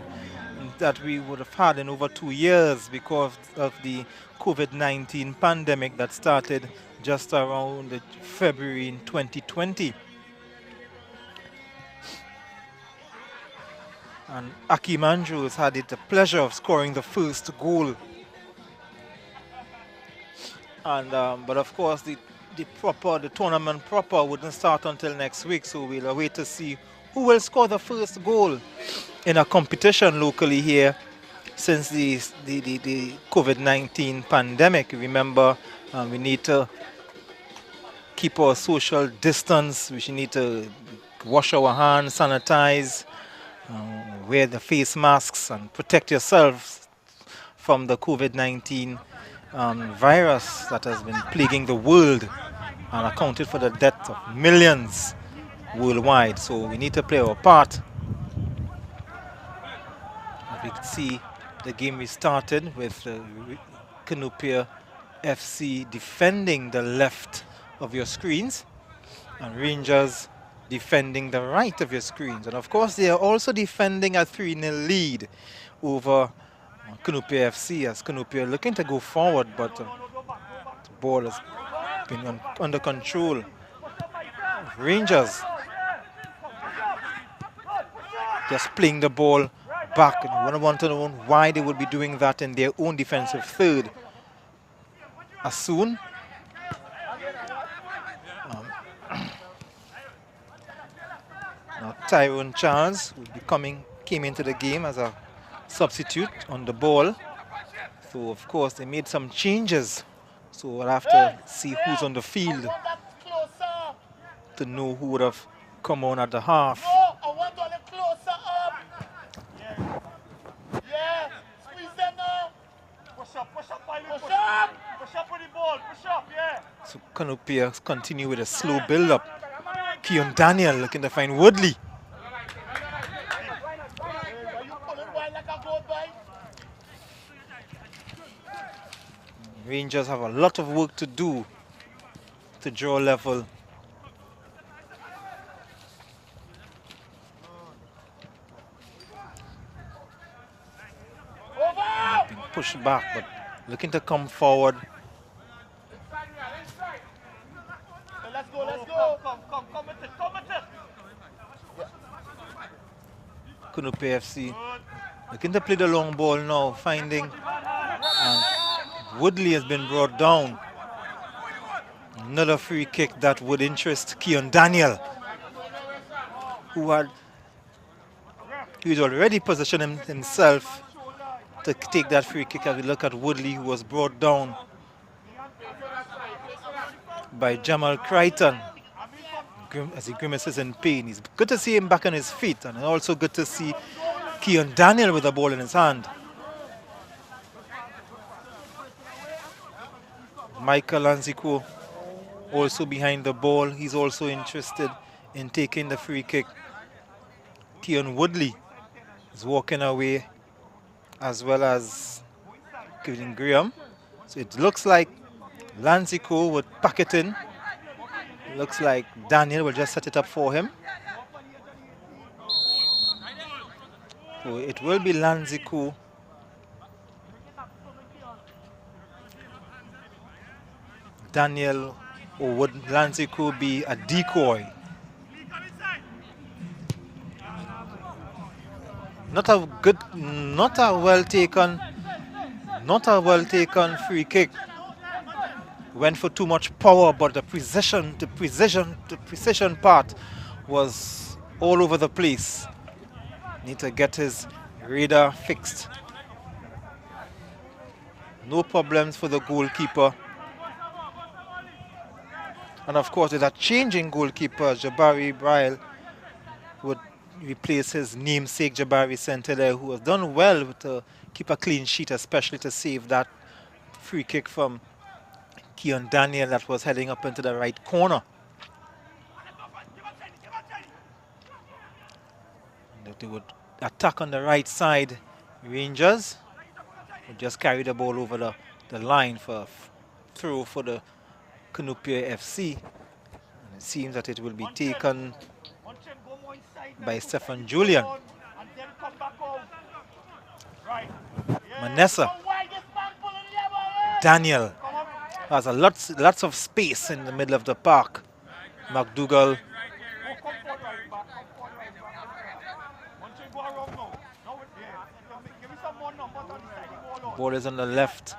that we would have had in over 2 years because of the COVID-19 pandemic that started just around February in 2020. And Akeem Andrews had the pleasure of scoring the first goal. And but of course the tournament proper wouldn't start until next week, so we'll wait to see who will score the first goal in a competition locally here since the COVID-19 pandemic. Remember, we need to keep our social distance. We should need to wash our hands, sanitize, wear the face masks, and protect yourselves from the COVID-19 virus that has been plaguing the world and accounted for the death of millions worldwide. So we need to play our part. As we can see, the game restarted with Cunupia FC defending the left of your screens and Rangers defending the right of your screens. And of course, they are also defending a 3-0 lead over Cunupia FC, as Cunupia looking to go forward, but the ball has been under control. Rangers just playing the ball back, and we want to know why they would be doing that in their own defensive third. As soon now Tyrone Charles will be came into the game as a substitute on the ball. So of course they made some changes. So we'll have to see who's on the field to know who would have come on at the half. So Cunupia continue with a slow build-up. Keon Daniel looking to find Woodley. Rangers have a lot of work to do to draw level. Being pushed back, but looking to come forward. Let's go. Come with it. Cunupia FC looking to play the long ball now, finding Woodley has been brought down. Another free kick that would interest Keon Daniel, who was already positioned himself to take that free kick. As we look at Woodley, who was brought down by Jamal Crichton as he grimaces in pain. It's good to see him back on his feet, and also good to see Keon Daniel with the ball in his hand. Michael Lanzico also behind the ball. He's also interested in taking the free kick. Keon Woodley is walking away, as well as Kevin Graham. So it looks like Lanzico would pack it in. Looks like Daniel will just set it up for him. So it will be Lanzico. Daniel, or would Lanzico be a decoy? Not a well taken free kick. Went for too much power, but the precision part was all over the place. Need to get his radar fixed. No problems for the goalkeeper. And of course, with a changing goalkeeper, Jabari Bryle would replace his namesake Jabari Centelea, who has done well to keep a clean sheet, especially to save that free kick from Keon Daniel that was heading up into the right corner. And they would attack on the right side. Rangers would just carry the ball over the line for a throw for the Cunupia FC. And it seems that it will be taken by Stefan Julian. Manessa. Daniel has lots of space in the middle of the park. McDougall. Ball is on the left.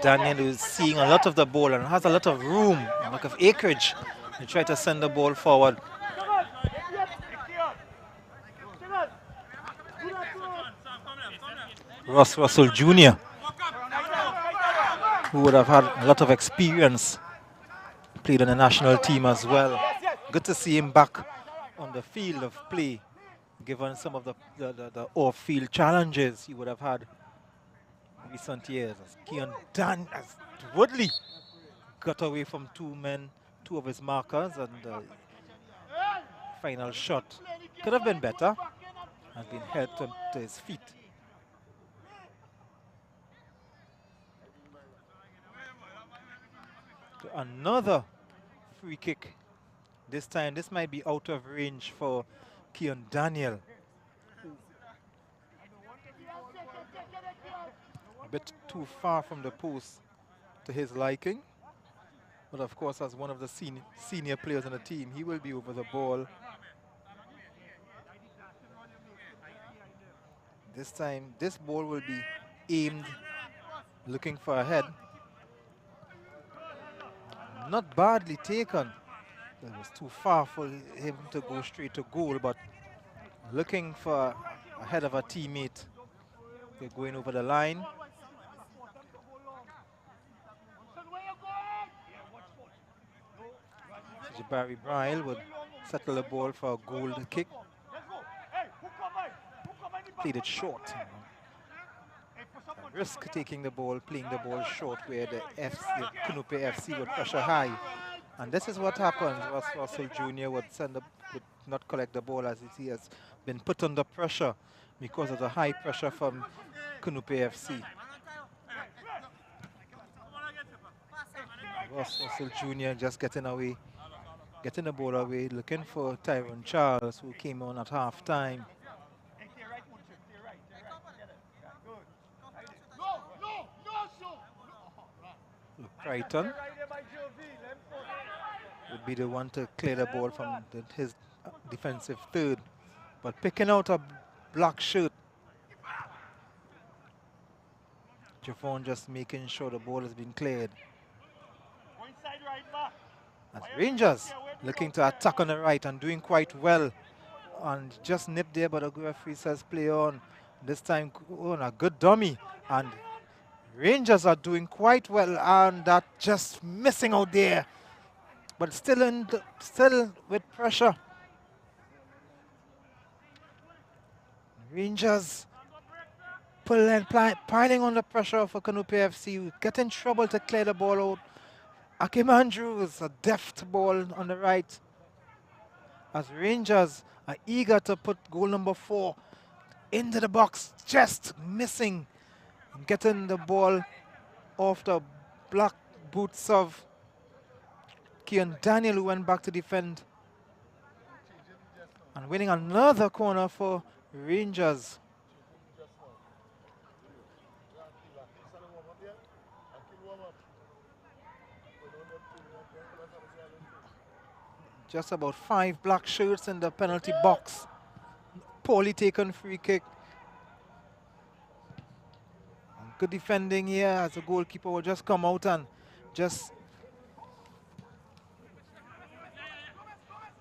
Daniel is seeing a lot of the ball and has a lot of room, a lot of acreage to try to send the ball forward. Ross Russell Jr., who would have had a lot of experience, played on the national team as well. Good to see him back on the field of play, given some of the off-field challenges he would have had in recent years. As Woodley got away from two of his markers, and the final shot could have been better, has been helped to his feet. Another free kick. This time, this might be out of range for Keon Daniel. A bit too far from the post to his liking. But of course, as one of the senior players on the team, he will be over the ball. This time, this ball will be aimed, looking for a head. Not badly taken. It was too far for him to go straight to goal, but looking for a head of a teammate. They're going over the line. Jabari Bryle would settle the ball for a goal kick. Played it short. Risk taking the ball, playing the ball short, where the Cunupia FC would pressure high. And this is what happens. Ross Russell Jr. would not collect the ball, as he has been put under pressure because of the high pressure from Cunupia FC. Ross Russell Jr. just getting the ball away, looking for Tyrone Charles, who came on at half-time. Crichton would be the one to clear the ball from his defensive third, but picking out a black shirt. Javon just making sure the ball has been cleared. As Rangers looking to attack on the right and doing quite well, and just nipped there, but the referee says play on. This time on a good dummy, and Rangers are doing quite well, and that just missing out there, but still with pressure. Rangers piling on the pressure for Cunupia FC, get in trouble to clear the ball out. Akim Andrews, a deft ball on the right. As Rangers are eager to put goal number 4 into the box, just missing. Getting the ball off the black boots of Keon Daniel, who went back to defend. And winning another corner for Rangers. Just about 5 black shirts in the penalty box. Poorly taken free kick. Good defending here, as the goalkeeper will just come out and just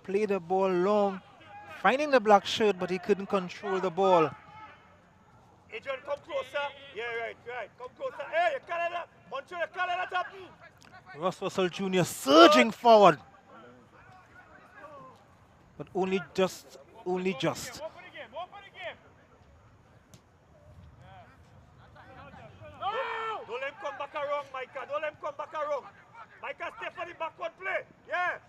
play the ball long, finding the black shirt, but he couldn't control the ball. Adrian, come closer. Yeah, right. Come closer. Hey, you can't let Montreal, you can't let that happen. Ross Russell Jr. surging forward, but only just. Don't let him come back around, Micah. Don't let him come back around. Micah, stay for the backward play. Yeah.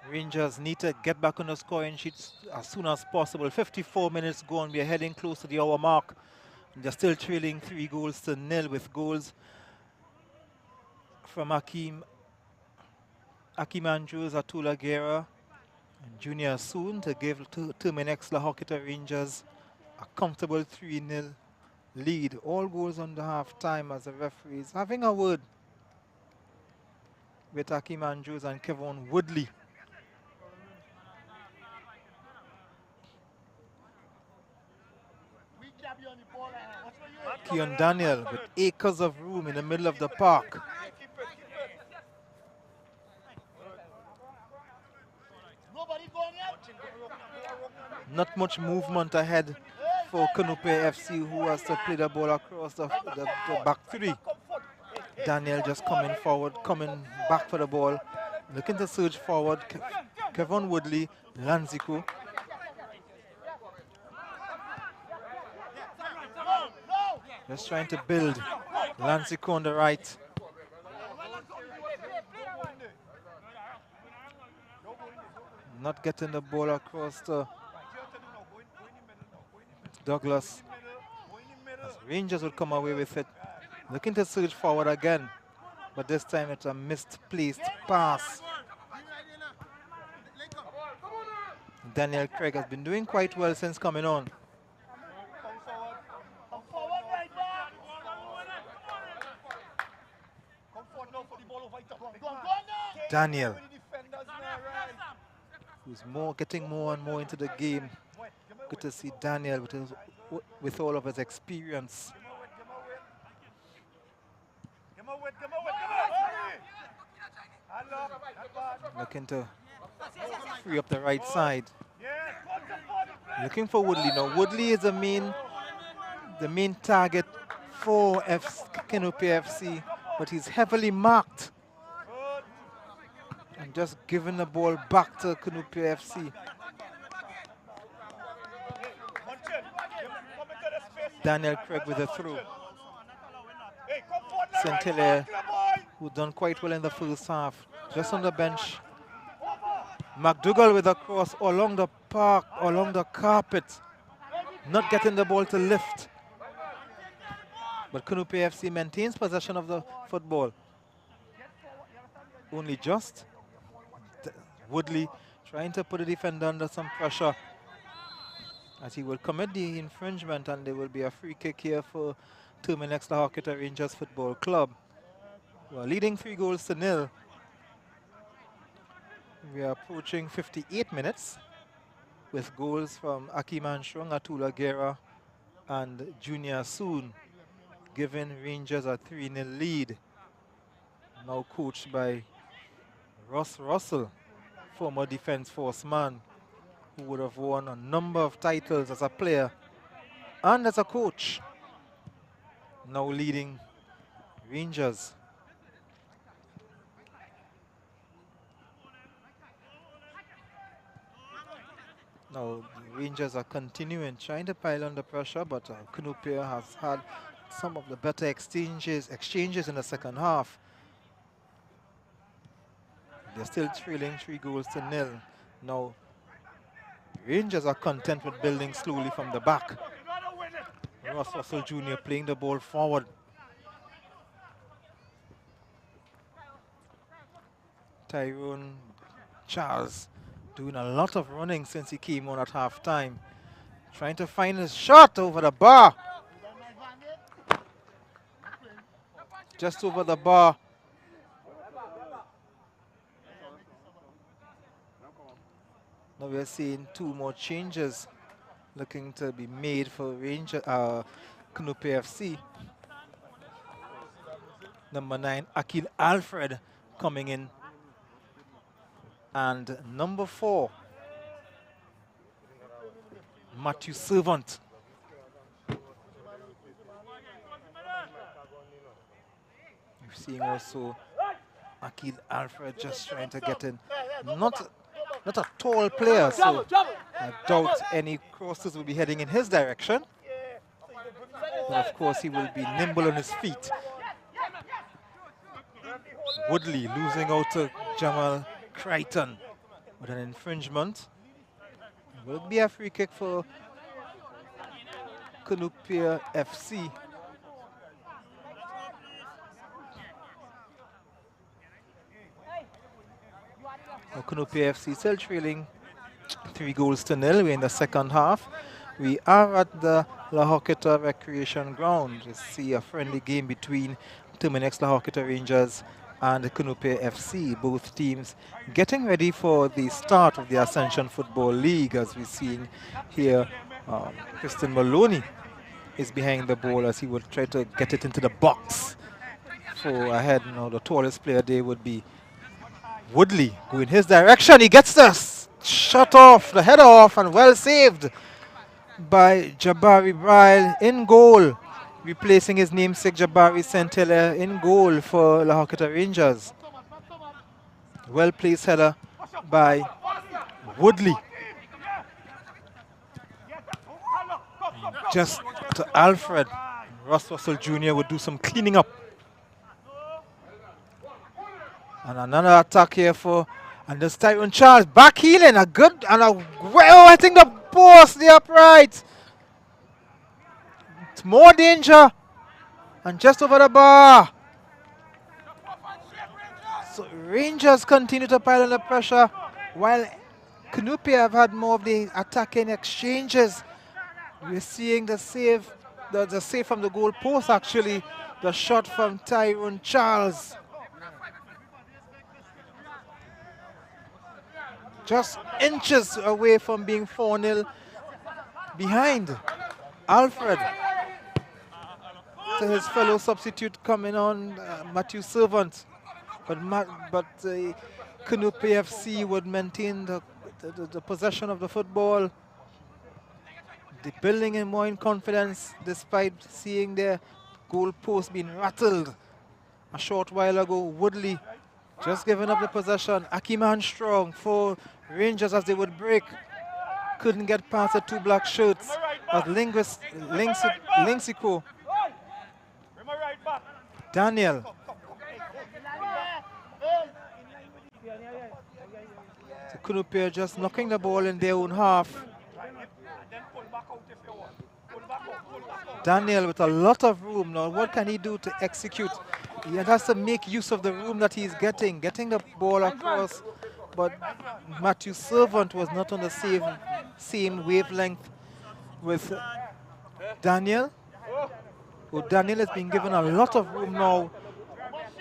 Rangers need to get back on the scoring sheets as soon as possible. 54 minutes gone. We are heading close to the hour mark. They're still trailing 3-0 with goals from Akim Akim Andrews, Atula Guerra, and Junior Soon to give Terminix La horquetta Rangers a comfortable 3-0 lead. All goals under half time as the referees having a word with Akim Andrews and Kevin Woodley. Keon Daniel with acres of room in the middle of the park. Not much movement ahead for Cunupia FC, who has to play the ball across the back three. Daniel just coming forward, coming back for the ball, looking to surge forward. Kevin Woodley, Lanzico. Just trying to build. Lanzico on the right. Not getting the ball across to Douglas. As Rangers would come away with it. Looking to surge forward again. But this time it's a misplaced pass. Daniel Craig has been doing quite well since coming on. Daniel, who's getting more and more into the game. Good to see Daniel with all of his experience. Looking to free up the right side. Looking for Woodley now. Woodley is the main target for Cunupia FC, but he's heavily marked. And just giving the ball back to Cunupia FC. Daniel Craig with a throw. St. Hilaire, who done quite well in the first half, just on the bench. McDougall with a cross along the park, along the carpet. Not getting the ball to lift. But Cunupia FC maintains possession of the football. Only just. Woodley trying to put the defender under some pressure as he will commit the infringement, and there will be a free kick here for Terminix La horquetta Rangers Football Club. We are leading 3-0. We are approaching 58 minutes with goals from Akim Anstrong, Atula Guerra, and Junior Soon, giving Rangers a 3-0 lead. Now coached by Ross Russell, former Defence Force man, who would have won a number of titles as a player and as a coach. Now leading Rangers. Now the Rangers are continuing, trying to pile on the pressure, but Cunupia has had some of the better exchanges in the second half. They're still trailing 3-0. Now Rangers are content with building slowly from the back. Ross Russell Jr. playing the ball forward. Tyrone Charles doing a lot of running since he came on at half-time. Trying to find his shot over the bar. Just over the bar. Now we're seeing 2 more changes looking to be made for Cunupia FC. Number 9, Akil Alfred coming in. And number 4, Matthew Servant. We're seeing also Akil Alfred just trying to get in. Not a tall player, so I doubt any crosses will be heading in his direction. But of course, he will be nimble on his feet. Woodley losing out to Jamal Crichton with an infringement. It will be a free kick for Cunupia FC. Cunupia FC still trailing 3 goals to 0. We're in the second half. We are at the La Horquetta Recreation Ground to see a friendly game between Terminix La Horquetta Rangers and Cunupia FC. Both teams getting ready for the start of the Ascension Football League, as we're seeing here. Christian Maloney is behind the ball as he will try to get it into the box for ahead. Now the tallest player there would be Woodley, going his direction. He gets this shot off, the header off, and well saved by Jabari Bryle in goal, replacing his namesake Jabari Centella in goal for La Horquetta Rangers. Well placed header by Woodley. Just to Alfred. Ross Russell Jr. would do some cleaning up. And another attack here for, and this Tyrone Charles back healing, a good and a well, I think the post, the upright. It's more danger, and just over the bar. So Rangers continue to pile on the pressure, while Cunupia have had more of the attacking exchanges. We're seeing the save, the save from the goal post actually, the shot from Tyrone Charles. Just inches away from being 4-0 behind. Alfred to his fellow substitute coming on, Matthew Servant. But Cunupia FC would maintain the possession of the football. The building in more in confidence despite seeing their goal post being rattled a short while ago. Woodley just giving up the possession. Akiman strong for Rangers as they would break. Couldn't get past the 2 black shirts as Linksico. Daniel. So Cunupia just knocking the ball in their own half. Daniel with a lot of room now. What can he do to execute? He has to make use of the room that he's getting the ball across. But Matthew Servant was not on the same wavelength with Daniel. Well, Daniel has been given a lot of room now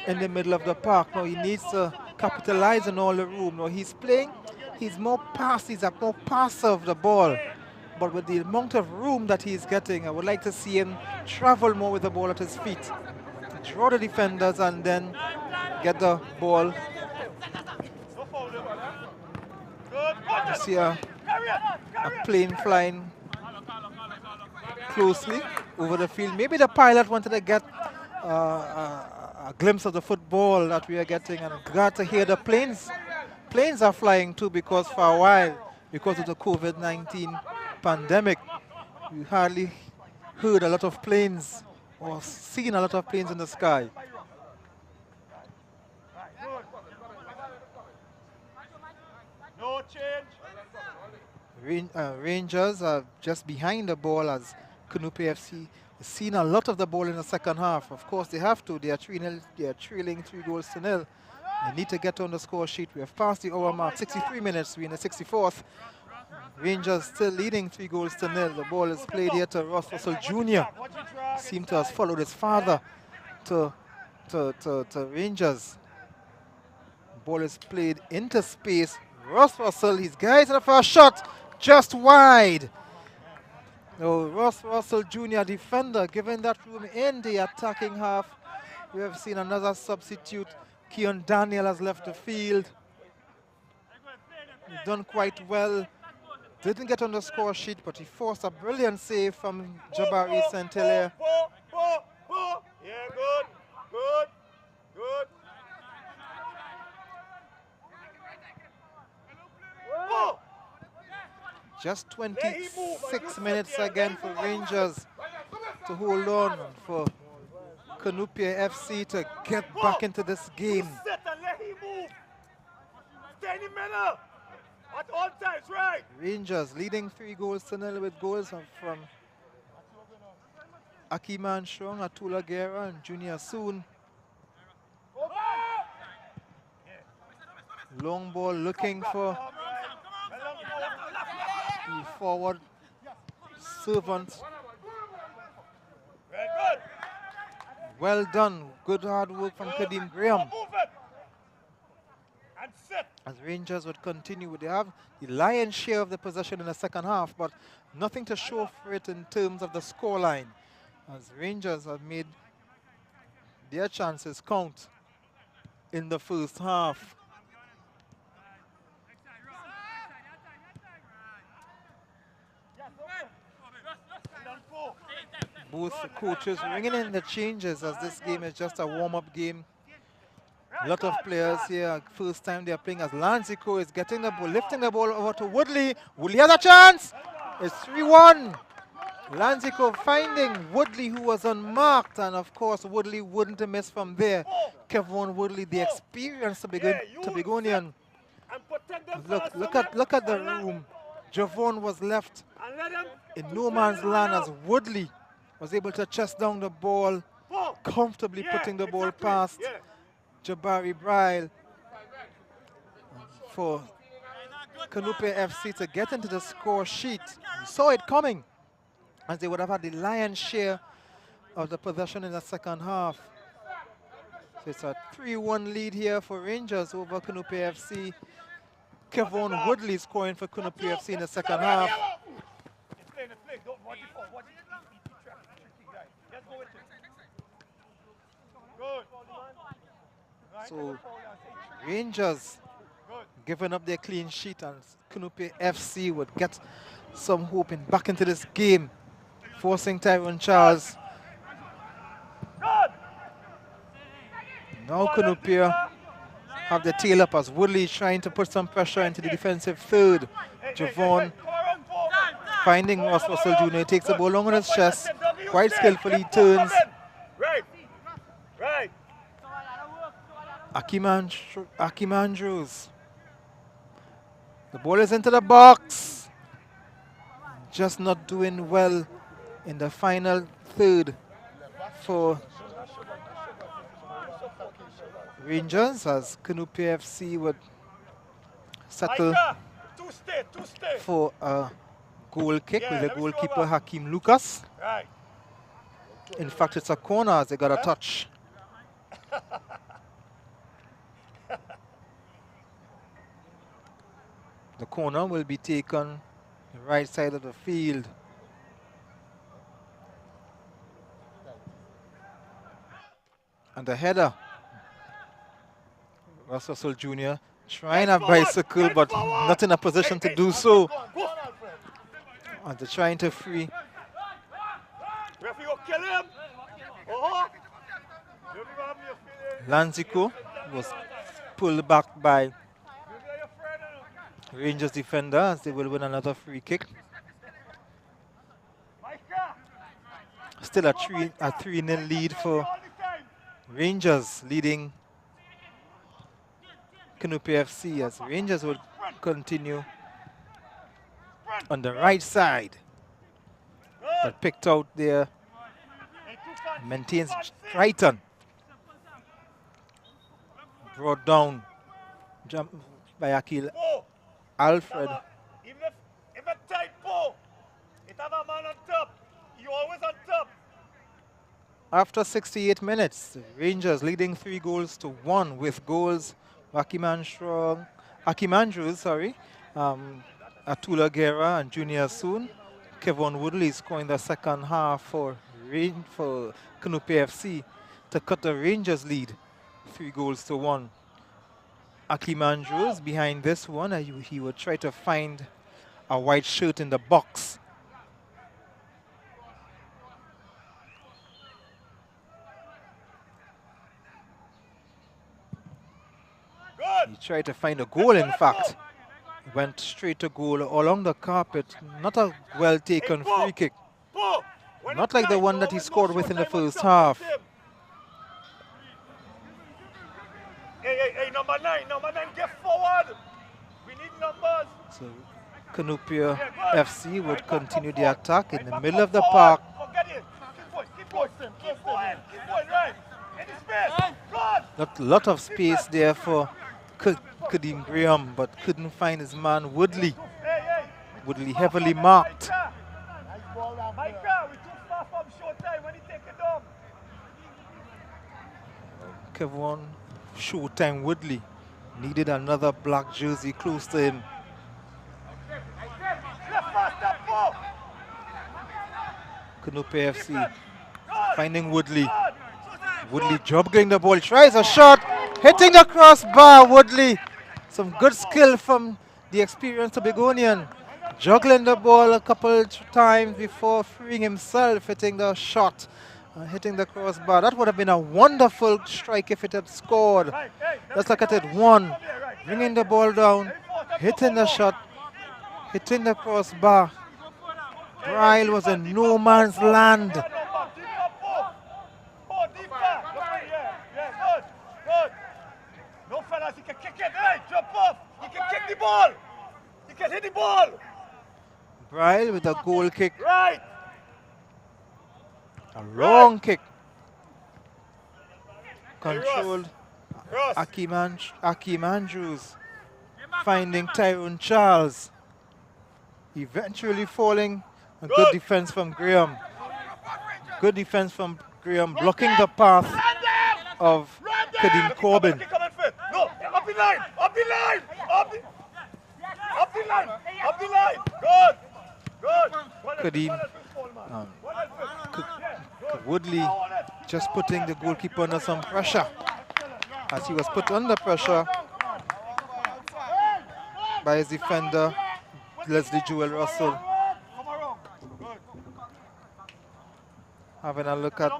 in the middle of the park. Now he needs to capitalize on all the room. Now he's playing, he's a more passer of the ball. But with the amount of room that he's getting, I would like to see him travel more with the ball at his feet. To draw the defenders and then get the ball. You see a plane flying closely over the field. Maybe the pilot wanted to get a glimpse of the football that we are getting, and glad to hear the planes are flying too, because for a while, because of the COVID-19 pandemic, we hardly heard a lot of planes or seen a lot of planes in the sky. No change. Rangers are just behind the ball as Cunupia FC has seen a lot of the ball in the second half. Of course, they have to. They are trailing 3-0. They need to get on the score sheet. We have passed the hour mark, 63 minutes. We're in the 64th. Rangers still leading 3-0. The ball is played here to Ross Russell Jr. Seemed to have followed his father to Rangers. Ball is played into space. Ross Russell, his guys in the first shot, just wide. No, Ross Russell Jr., defender, given that room in the attacking half. We have seen another substitute. Keon Daniel has left the field. He's done quite well. Didn't get on the score sheet, but he forced a brilliant save from Jabari Centella. Yeah, good, good, good. Just 26 minutes again for Rangers to hold on, for Cunupia FC to get back into this game. Sit and let him move. Stay in the middle. At all times, right? Rangers leading 3-0 with goals from Akiman Strong, Atula Guerra, and Junior Soon. Long ball looking for the forward servant. Very good. Well done. Good hard work from Kadeem Graham. Move it. And sit. As Rangers would continue, they have the lion's share of the possession in the second half, but nothing to show for it in terms of the scoreline. As Rangers have made their chances count in the first half. Both coaches bringing in the changes as this game is just a warm-up game. A lot of players here, first time they are playing as Lanzico is getting the ball, lifting the ball over to Woodley. Woodley has a chance. It's 3-1. Lanzico finding Woodley, who was unmarked, and of course Woodley wouldn't have missed from there. Kevon Woodley, the experienced Tobagonian. Look at the room. Javon was left in no man's land as Woodley was able to chest down the ball, comfortably putting the ball past Jabari Bryle for Cunupia FC to get into the score sheet. You saw it coming, as they would have had the lion's share of the possession in the second half. So it's a 3-1 lead here for Rangers over Cunupia FC. Kevon Woodley scoring for Cunupia FC in the second half. So Rangers giving up their clean sheet, and Cunupia FC would get some hope in back into this game, forcing Tyrone Charles. Now Cunupia have the tail up as Woodley trying to put some pressure into the defensive third. Javon finding Ross Russell Jr. takes the ball long on his chest, quite skillfully turns. Right. Akim Andrews. The ball is into the box. Just not doing well in the final third for Rangers, as Cunupia FC would settle for a goal kick with the goalkeeper Hakeem Lucas. In fact, it's a corner as they got a touch. The corner will be taken the right side of the field. And the header. Russell Jr. trying a bicycle, but not in a position to do so. And they're trying to free. Lanzico was pulled back by Rangers defender as they will win another free kick. Still a 3-0 lead for Rangers, leading Cunupia FC, as Rangers will continue on the right side. But picked out there, maintains Triton. Brought down by Akil Alfred. Even if a tight ball, it have a man on top. You always on top. After 68 minutes, Rangers leading 3-1 with goals Akim Andrews, Atula Guerra and Junior Soon. Kevon Woodley scoring the second half for Cunupia FC to cut the Rangers lead 3-1. Akim Andrews behind this one, he would try to find a white shirt in the box. He tried to find a goal, in fact. Went straight to goal along the carpet. Not a well-taken free kick. Not like the one that he scored with in the first half. Hey, number 9, get forward. We need numbers. So Cunupia FC would continue the attack in the middle of the park. Keep going, right. Any space. Good. Lot of space there for Kadeem Graham, but couldn't find his man Woodley. Woodley heavily marked. Micah, we're too far from showtime when he take it down. Kevon Showtime Woodley needed another black jersey close to him. Left fast up, four. Cunupia FC finding Woodley. Woodley juggling the ball, he tries a shot, hitting the crossbar. Woodley, some good skill from the experienced Tobagonian. Juggling the ball a couple times before freeing himself, hitting the shot, hitting the crossbar. That would have been a wonderful strike if it had scored. Let's look at it. One, bringing the ball down, hitting the shot, hitting the crossbar. Bryle was in no man's land. No fellas, he can kick it. Hey, jump off. He can kick the ball. He can hit the ball. Bryle with a goal kick. Right. A long kick. Controlled. Ross. Akeem Andrews finding Tyrone Charles. Eventually falling. A good defense from Graham. Good defense from Graham, blocking the path of Kadeem Corbin. No, up the line. Up the line. Up the line. Up the line. Good. Good. Kadeem. Woodley just putting the goalkeeper under some pressure. As he was put under pressure by his defender, Leslie Joel Russell. Having a look at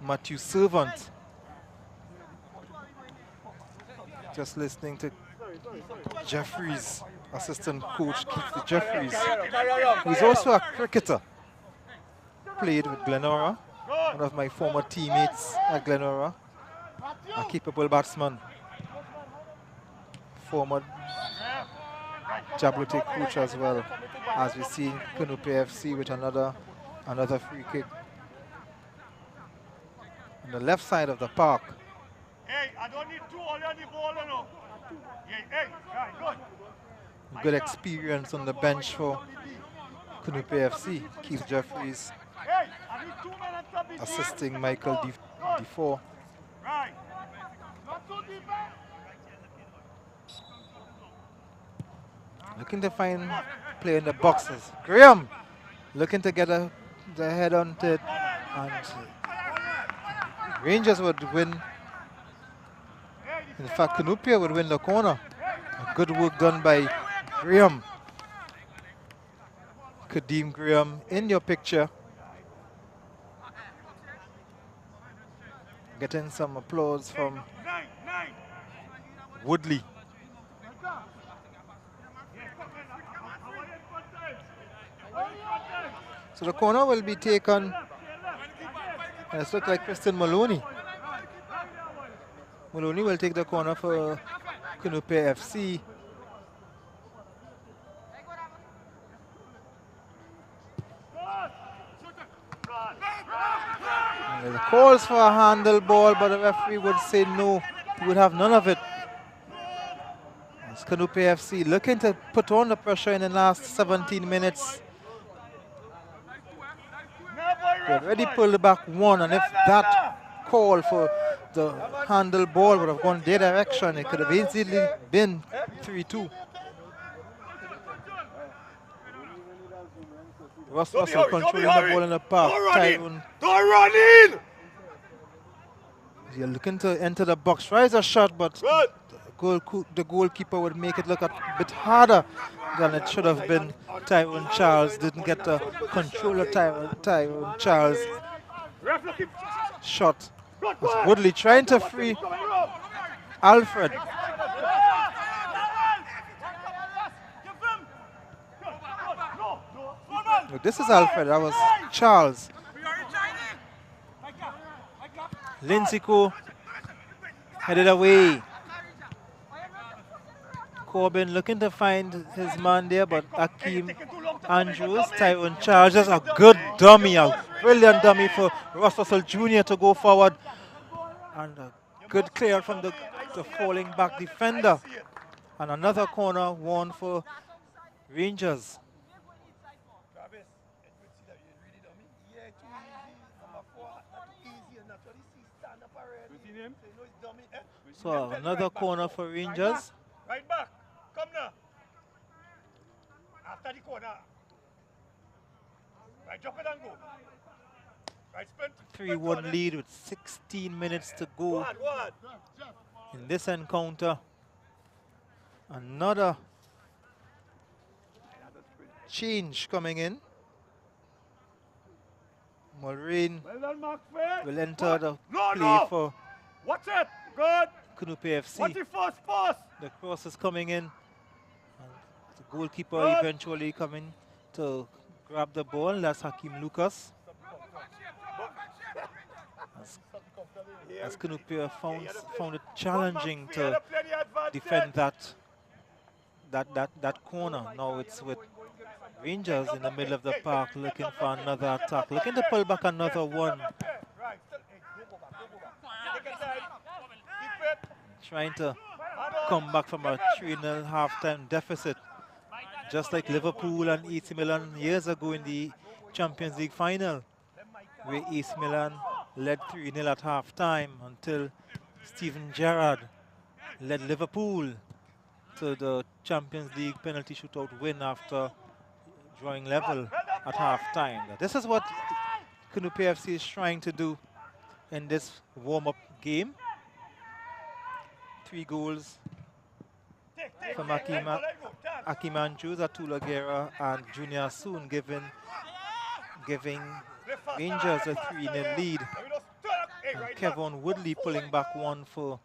Matthew Servant. Just listening to Jeffries, assistant coach Keith Jeffries. He's also a cricketer. Played with Glenora, one of my former teammates at Glenora. A capable batsman. Former Jablotech coach as well. As we see Cunupia FC with another free kick. On the left side of the park. Hey, I don't need two only on the ball, you know. Hey, right, good. Good experience on the bench for Cunupia FC. Keith Jeffries Hey, I need 2 men on top of the assisting Michael Defoe. Right. Not too deep, man. Looking to find play in the boxes. Graham looking to get the head on it, and Rangers would win. In fact, Cunupia would win the corner. A good work done by Graham. Kadeem Graham in your picture. Getting some applause from Woodley. So the corner will be taken, and it looks like Christian Maloney. Maloney will take the corner for Cunupia FC. And there's calls for a handle ball, but the referee would say no, he would have none of it. It's Cunupia FC looking to put on the pressure in the last 17 minutes. They already pulled back one, and if that call for the handle ball would have gone their direction, it could have easily been 3-2. Russell controlling the ball in the park. Don't run in! You're looking to enter the box. Tries a shot, but the goalkeeper would make it look a bit harder than it should have been. Tyrone Charles didn't get the control of Tyrone Charles. Shot. Was Woodley trying to free Alfred. Look, this is Alfred, that was Charles. Lindsay headed away. Corbin looking to find his man there, but Akeem Andrews, Tyrone Charles, just a good dummy, a brilliant dummy for Ross Russell Jr. to go forward. And a good clear from the falling back defender. And another corner won for Rangers. Travis, it would see that you really dummy. Yeah, too easy. Number 4, not too easy. And that's what he sees stand up already. You see him? So you know he's dummy. Eh? So another corner for Rangers. Right back. Come now. After the corner. Right, drop it and go. Right, sprint. 3-1 lead with 16 minutes to go in this encounter. Another change coming in. Mulrain will enter the play for Watch it. Good. Cunupia FC. Watch it first pass. The cross is coming in. And the goalkeeper eventually coming to grab the ball. That's Hakeem Lucas. As Cunupia found it challenging to defend that corner. Now it's with Rangers in the middle of the park looking for another attack, looking to pull back another one. Trying to come back from a 3-0 halftime deficit, just like Liverpool and AC Milan years ago in the Champions League final, where AC Milan led 3-0 at halftime until Steven Gerrard led Liverpool to the Champions League penalty shootout win after drawing level at halftime. This is what Cunupia FC is trying to do in this warm-up game. 3 goals from Hakeem Andrews, Atula Guerra, and Junior Soon, giving Rangers a 3-0 lead. And Kevin Woodley pulling back one for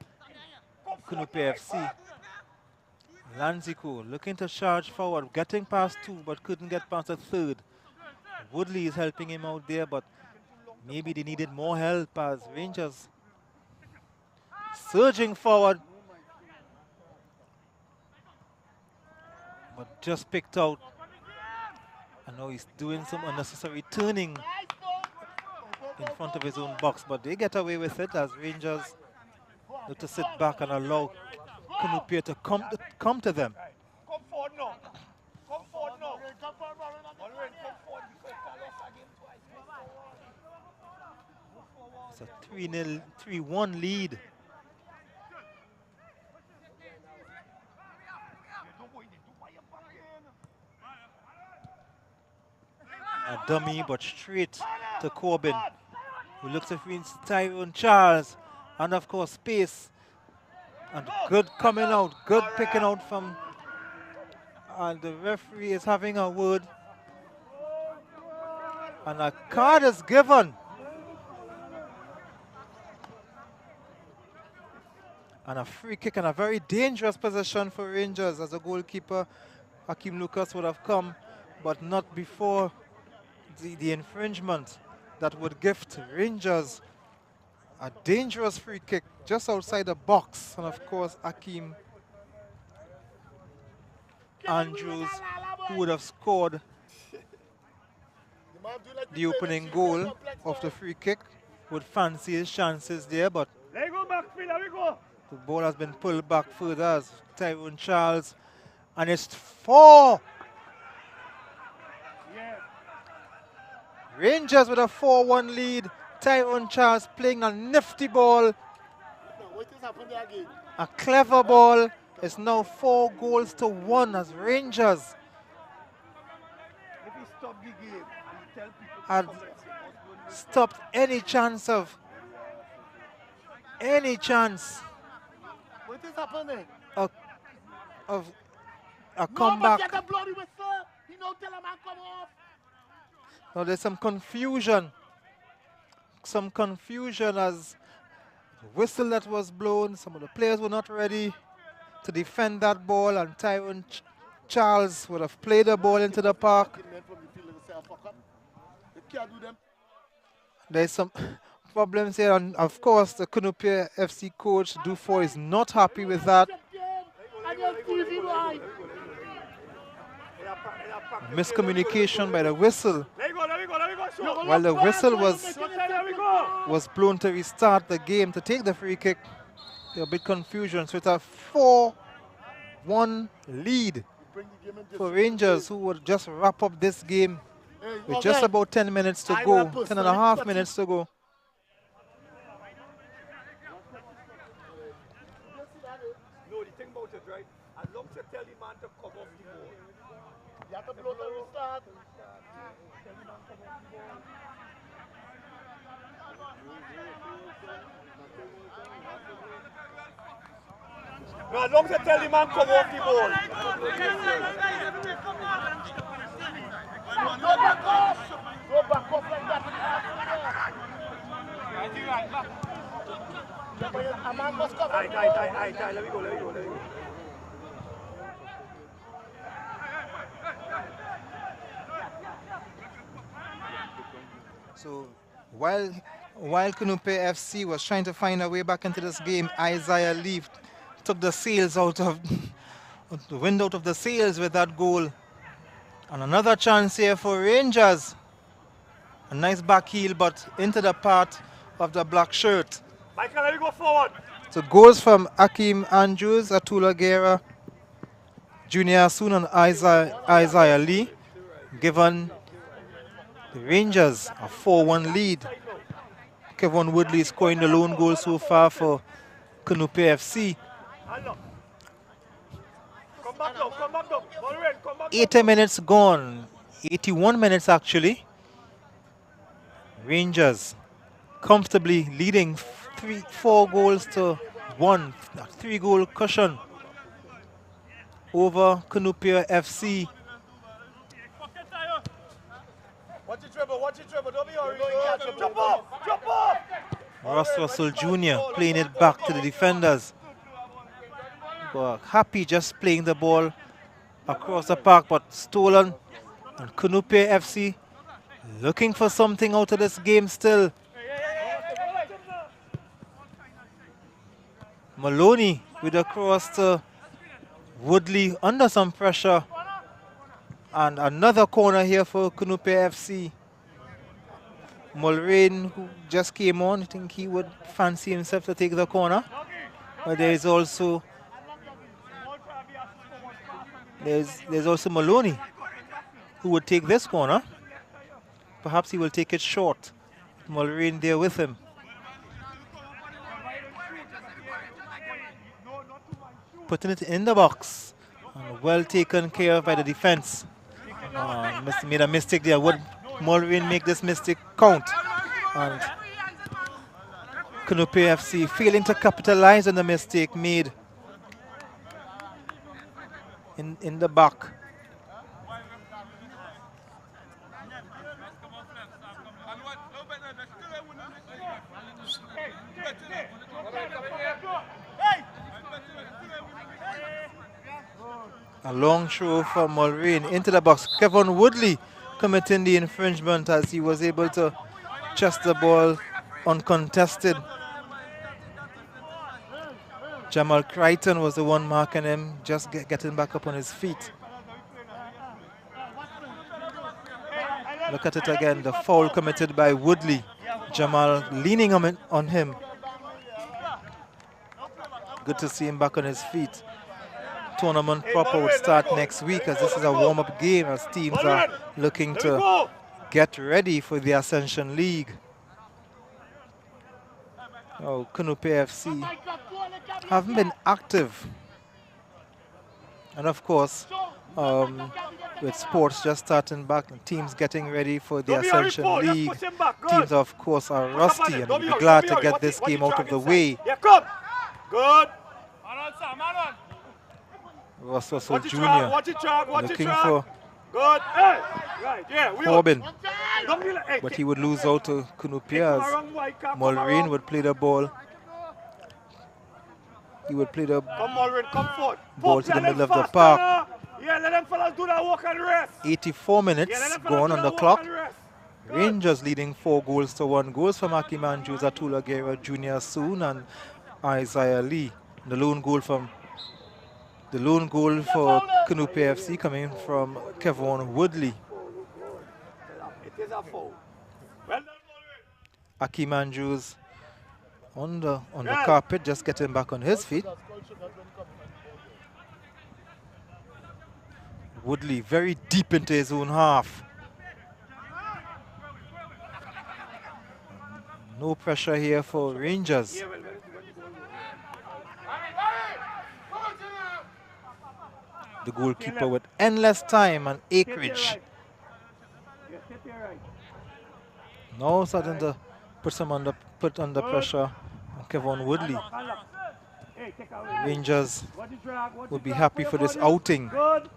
Cunupia FC. Lanzico looking to charge forward, getting past 2 but couldn't get past the 3rd. Woodley is helping him out there, but maybe they needed more help as Rangers surging forward, but just picked out. I know he's doing some unnecessary turning in front of his own box, but they get away with it as Rangers look to sit back and allow Cunupia to come to them. Come forward now. Come forward now. It's a 3-1 lead. A dummy, but straight to Corbin, who looks at Tyrone Charles, and of course space. And good coming out, good picking out from, and the referee is having a word. And a card is given. And a free kick and a very dangerous position for Rangers, as the goalkeeper, Hakeem Lucas, would have come, but not before the infringement that would gift Rangers a dangerous free kick just outside the box. And of course, Hakeem Andrews, who would have scored the opening goal of the free kick, would fancy his chances there, but the ball has been pulled back further as Tyrone Charles, and it's 4. Rangers with a 4-1 lead. Tyrone Charles playing a nifty ball. A clever ball. It's now 4-1 as Rangers had stopped any chance of a comeback. Now there's some confusion as the whistle that was blown. Some of the players were not ready to defend that ball, and Tyrone Charles would have played the ball into the park. There's some problems here, and of course the Cunupia FC coach Dufour is not happy with that. Miscommunication by the whistle. While the whistle was blown to restart the game to take the free kick, There a bit confusion. So it's a 4-1 lead for Rangers, who would just wrap up this game with just about 10 minutes to go, 10 and a half minutes to go. No, the thing about it, right? As long as you tell the man to come off the ball. You have to blow till we start. Tell the man come off the ball. No, as long as you tell the man come off the ball. Go back off! Go back off like that. A man must come. Let me go. So while Cunupia FC was trying to find a way back into this game, Isaiah Lee took the sails out of the wind out of the sails with that goal. And another chance here for Rangers. A nice back heel, but into the part of the black shirt. Michael, let me go forward. So goals from Akeem Andrews, Atula Guerra, Junior Soon and Isaiah Lee, given the Rangers a 4-1 lead. Kevin Woodley scoring the lone goal so far for Cunupia FC. Come back down. Come back 80 minutes gone, 81 minutes actually. Rangers comfortably leading 4 goals to 1, a 3-goal cushion over Cunupia FC. Watch it, Trevor. Don't be hurry. Jump off! Ross Russell Jr. playing it back to the defenders. But Happy just playing the ball across the park, but stolen. And Cunupia FC looking for something out of this game still. Maloney with a cross to Woodley under some pressure. And another corner here for Cunupia FC. Mulrain, who just came on, I think he would fancy himself to take the corner. But there is also there's also Maloney, who would take this corner. Perhaps he will take it short. Mulrain there with him. Putting it in the box. And well taken care of by the defense. Made a mistake there. Would Mulrain make this mistake count? And Cunupia FC failing to capitalize on the mistake made in the back. A long throw from Mulrain into the box. Kevin Woodley committing the infringement as he was able to chest the ball uncontested. Jamal Crichton was the one marking him, just getting back up on his feet. Look at it again, the foul committed by Woodley. Jamal leaning on him. Good to see him back on his feet. Tournament proper would start next week, as this is a warm-up game as teams are looking to get ready for the Ascension League. Oh, Cunupia FC haven't been active. And of course, with sports just starting back and teams getting ready for the Ascension League, teams of course are rusty, and we'll be glad to get this game out of the way. Yeah, come. Good. Ross Russell Jr. looking for good. Hey. Right, yeah, Corbin, but he would lose out to Cunupia as Mulrain would play the ball. He would play the ball to the middle of the park. Yeah, let them fellas do that walk and rest. 84 minutes gone on the clock. Rangers leading 4 goals to 1. Goals from Akeem Andrews, Atula Guerra, Junior Soon and Isaiah Lee. The lone goal for Cunupia FC coming from Kevin Woodley. It is a foul. Well done, Akeem Andrews on the carpet, just getting back on his feet. Woodley very deep into his own half. No pressure here for Rangers. The goalkeeper with endless time and acreage. Now starting to put under pressure on Kevin Woodley. Rangers will be happy for this outing. Good.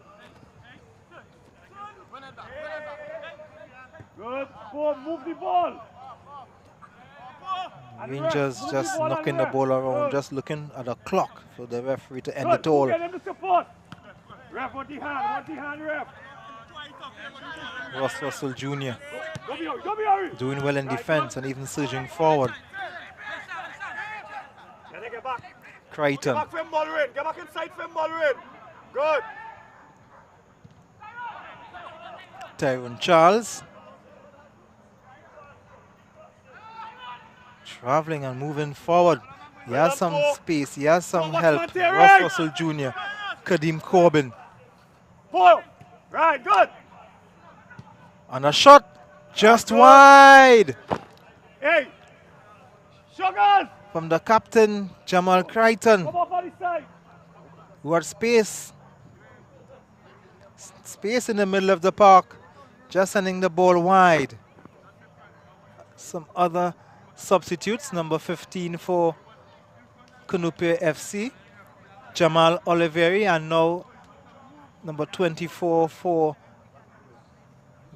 Move the ball. Rangers just knocking the ball around, just looking at the clock for the referee to end it all. Ref, what the hand, ref. Ross Russell Jr. doing well in defense and even surging forward. Get back. Crichton. Get back from Mullerin. Get back inside from Mullerin. Good. Tyrone Charles. Traveling and moving forward. He has some space. He has some help. Ross Russell Jr. Kadeem Corbin. Right, good. And a shot just wide. Hey, Sugars. From the captain, Jamal Crichton. Come up on the side. Who had space. Space in the middle of the park. Just sending the ball wide. Some other substitutes. Number 15 for Cunupia FC, Jamal Oliveri, and now number 24 for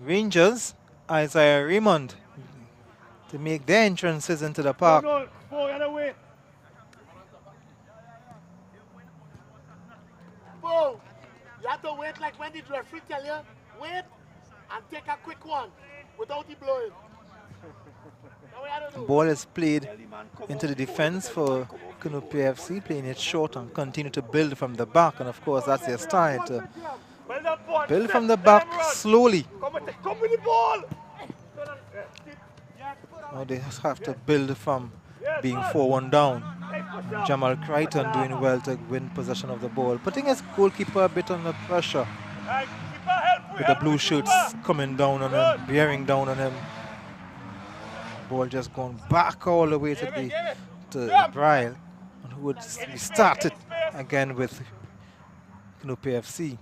Rangers, Isaiah Raymond, to make their entrances into the park. Bo, you have to wait like when the referee tell you, wait and take a quick one without the blowing. The ball is played into the defense for Cunupia FC, playing it short and continue to build from the back. And of course, that's their style, to build from the back slowly. Come with the ball. Now they have to build from being 4-1 down. Jamal Crichton doing well to win possession of the ball, putting his goalkeeper a bit under pressure. With the blue shirts coming down on him, bearing down on him. Ball just going back all the way to Bryle, and who would restart it again with Cunupia FC.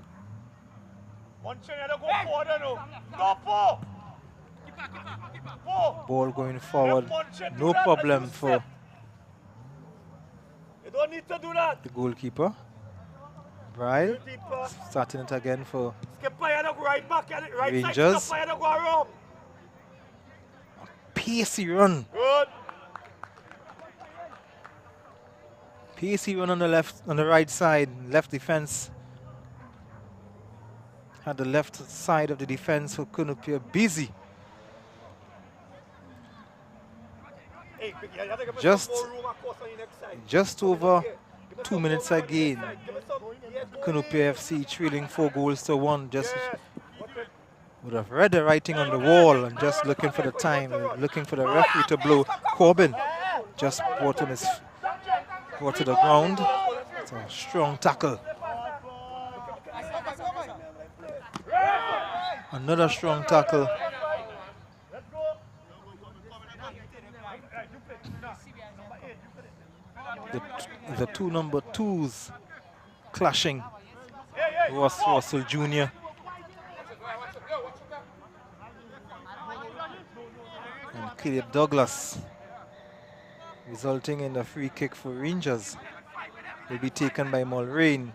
Ball going forward, no problem for the goalkeeper. Bryle starting it again for Rangers. Pacey run. Good. Pacey run on the right side, left defense. Had the left side of the defense for Cunupia busy. Just over 2 minutes again. Cunupia FC trailing 4-1. Just would have read the writing on the wall and just looking for the time, looking for the referee to blow. Corbin just brought to the ground. It's a strong tackle. Another strong tackle. The two number 2s clashing. Ross Russell Jr. and Caleb Douglas, resulting in a free kick for Rangers. Will be taken by Mulrain.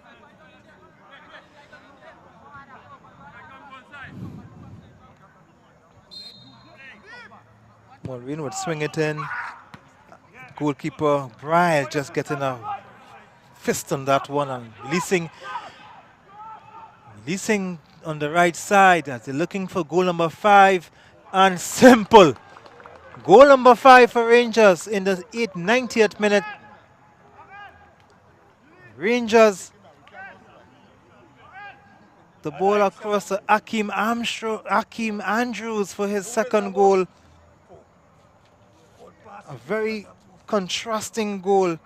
Mulrain would swing it in. Goalkeeper Bryle just getting a fist on that one and releasing on the right side as they're looking for goal number 5, and simple. Goal number 5 for Rangers in the 90th minute. Rangers, the ball across to Akeem Andrews for his second goal. A very contrasting goal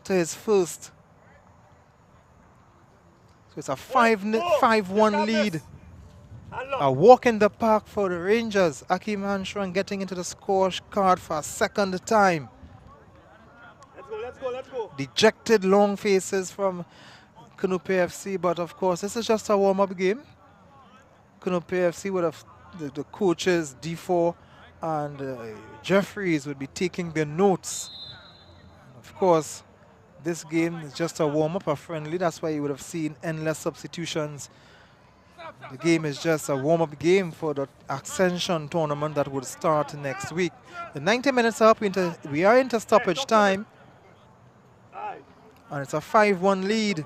to his first. So it's a 5-1 lead. A walk in the park for the Rangers. Akim Armstrong getting into the scorecard for a second time. Let's go. Dejected long faces from Cunupia FC, but of course this is just a warm-up game. Cunupia FC would have, the coaches, D4 and Jeffries would be taking their notes. Of course, this game is just a warm-up, a friendly. That's why you would have seen endless substitutions. The game is just a warm-up game for the Ascension tournament that would start next week. The 90 minutes are up. We are into stoppage time. And it's a 5-1 lead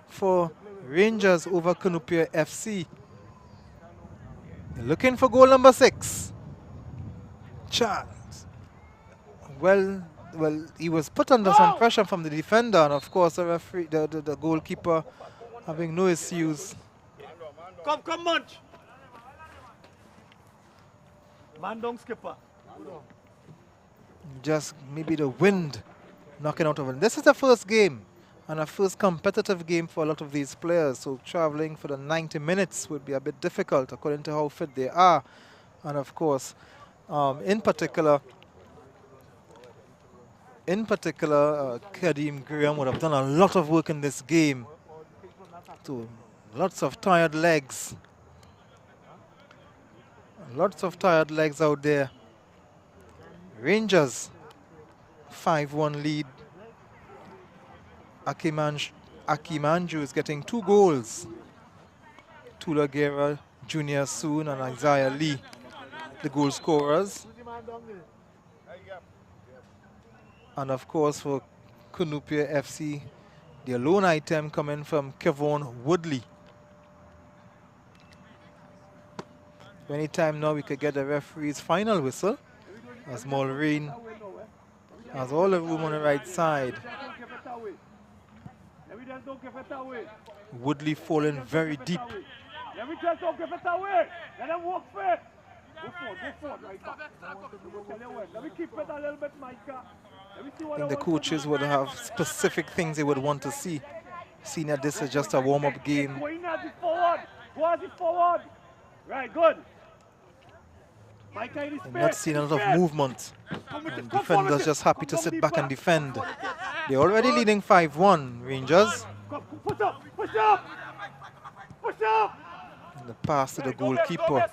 for Rangers over Cunupia FC. They're looking for goal number 6. Charles. Well, he was put under some pressure from the defender, and of course the referee, the goalkeeper, having no issues. Come, Munch. Man down, skipper. Just maybe the wind knocking out of it. This is the first game and a first competitive game for a lot of these players, so traveling for the 90 minutes would be a bit difficult according to how fit they are. And of course, in particular, Kadeem Graham would have done a lot of work in this game. So, lots of tired legs. Lots of tired legs out there. Rangers, 5-1 lead. Akim Anju is getting 2 goals. Tula Guerra, Junior Soon, and Isaiah Lee, the goal scorers. And of course for Cunupia FC, the alone item coming from Kevon Woodley. Anytime now we could get the referee's final whistle, as Mulrain has all the room on the right side. Woodley falling very deep. Let me just don't give it away. Let them walk first. Go forward, right back. Let me keep it a little bit, Micah. I think the coaches would have specific things they would want to see. Seeing that this is just a warm-up game. Forward. Right, good. Micah, I'm not seeing a lot of movement. And defenders just happy to sit back and defend. They're already leading 5-1, Rangers. Push up. And the pass to the goalkeeper.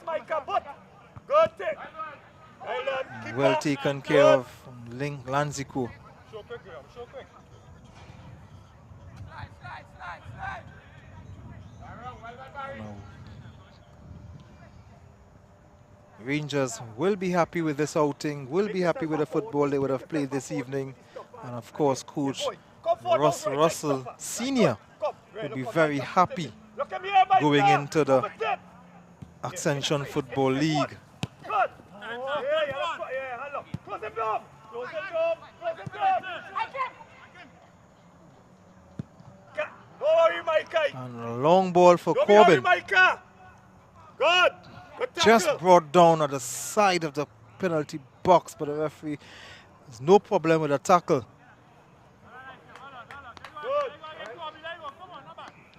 Good take. Well taken care of from Lanzico. Show quick. Rangers will be happy with this outing, will be happy with the football they would have played this evening. And of course, Coach Russ Russell Sr. would be very happy going into the Ascension Football League. And a long ball for Corbin. Good. Just brought down at the side of the penalty box, but the referee has no problem with the tackle.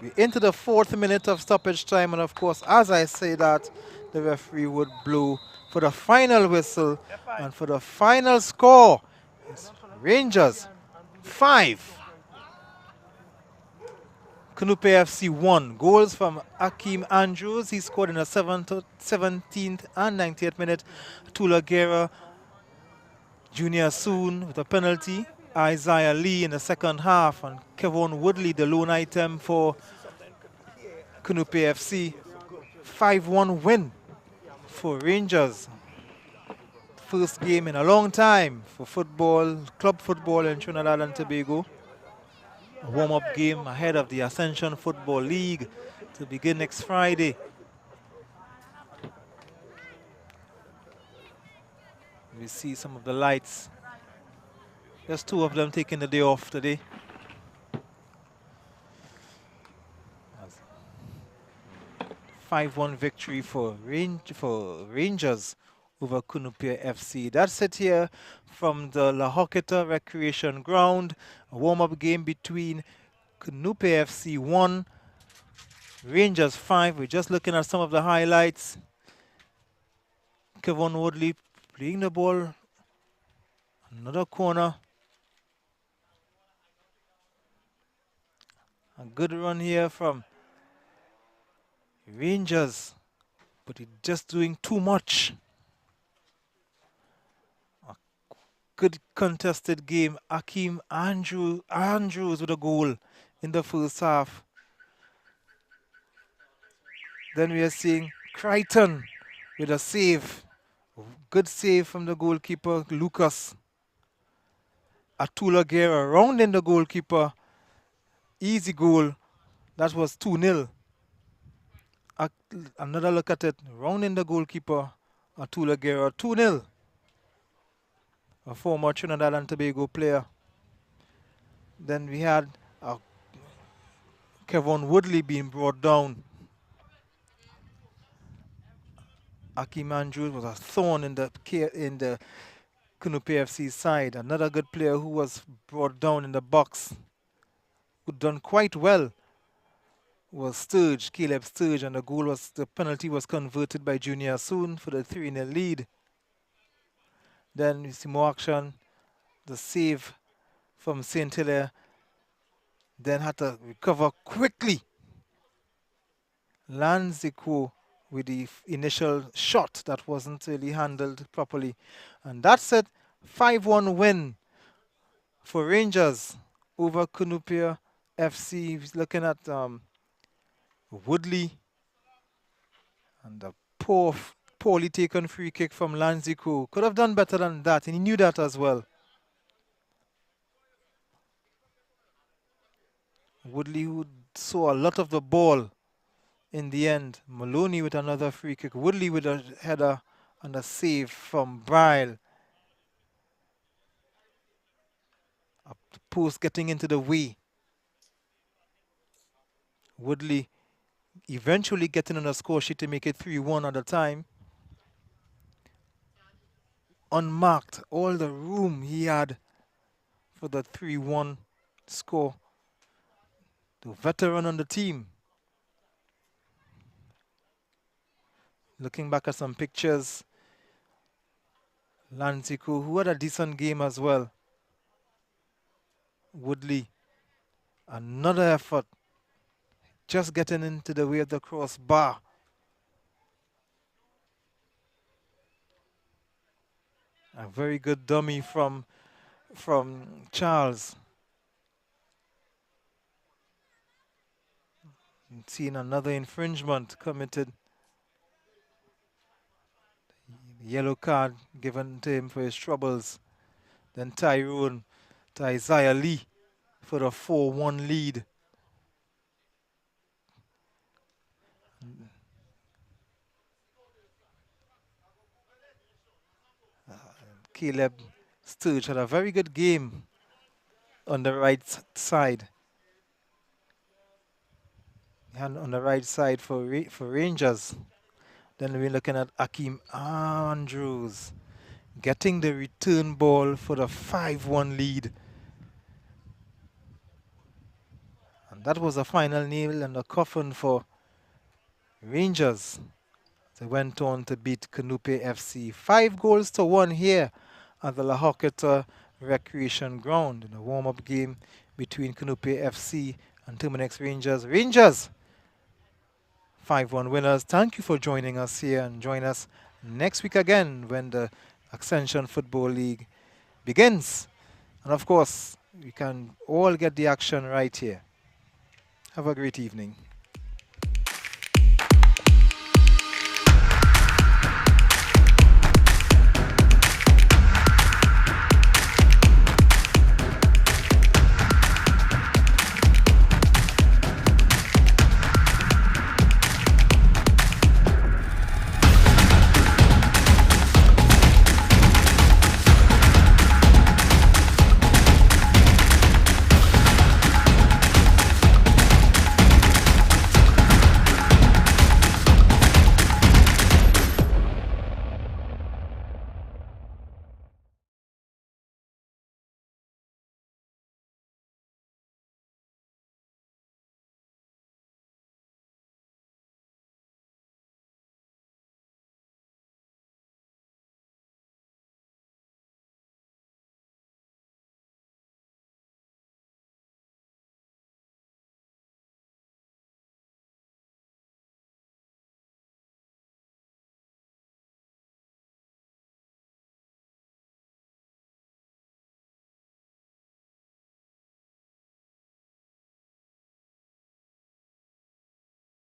We're into the 4th minute of stoppage time, and of course, as I say that, the referee would blow for the final whistle, and for the final score, it's Rangers 5. Cunupia FC 1. Goals from Akeem Andrews. He scored in the 17th and 90th minute. Tula Guerra, Junior Soon with a penalty. Isaiah Lee in the second half. And Kevon Woodley, the lone item for Cunupia FC. 5-1 win for Rangers. First game in a long time for football, club football in Trinidad and Tobago. A warm-up game ahead of the Ascension Football League to begin next Friday. We see some of the lights. Just 2 of them taking the day off today. 5-1 victory for Rangers over Cunupia FC. That's it here from the La Horquetta Recreation Ground. A warm-up game between Cunupia FC 1, Rangers 5. We're just looking at some of the highlights. Kevin Woodley playing the ball. Another corner. A good run here from Rangers, but he's just doing too much. A good contested game. Akeem Andrews with a goal in the first half. Then we are seeing Crichton with a save. Good save from the goalkeeper, Lucas. Atula Guerra rounding the goalkeeper. Easy goal. That was 2-0. Another look at it. Rounding the goalkeeper, Atula Guerra, 2-0. A former Trinidad and Tobago player. Then we had Kevin Woodley being brought down. Akeem Andrews was a thorn in the Cunupia FC side. Another good player who was brought down in the box, who done quite well, was Sturge, Caleb Sturge, and the penalty was converted by Junior Soon for the 3-0 lead. Then you see more action, the save from St. Hilaire, then had to recover quickly. Lanzico with the initial shot that wasn't really handled properly. And that's it, 5-1 win for Rangers over Cunupia FC. He's looking at Woodley and a poorly taken free kick from Lanzico. Could have done better than that, and he knew that as well. Woodley, who saw a lot of the ball in the end. Maloney with another free kick. Woodley with a header and a save from Bryle. Up the post getting into the way. Woodley eventually getting on the score sheet to make it 3-1 at the time. Unmarked, all the room he had for the 3-1 score. The veteran on the team. Looking back at some pictures, Lanzico, who had a decent game as well. Woodley, another effort, just getting into the way of the crossbar. A very good dummy from Charles. And seeing another infringement committed. Yellow card given to him for his troubles. Then Tyrone to Isaiah Lee for the 4-1 lead. Caleb Sturge had a very good game on the right side. And on the right side for Rangers. Then we're looking at Akeem Andrews getting the return ball for the 5-1 lead. And that was the final nail in the coffin for Rangers. They went on to beat Cunupia FC 5-1 here at the La Horquetta Recreation Ground in a warm-up game between Cunupia FC and Terminix Rangers. Rangers 5-1 winners. Thank you for joining us here, and join us next week again when the Ascension Football League begins. And of course, we can all get the action right here. Have a great evening.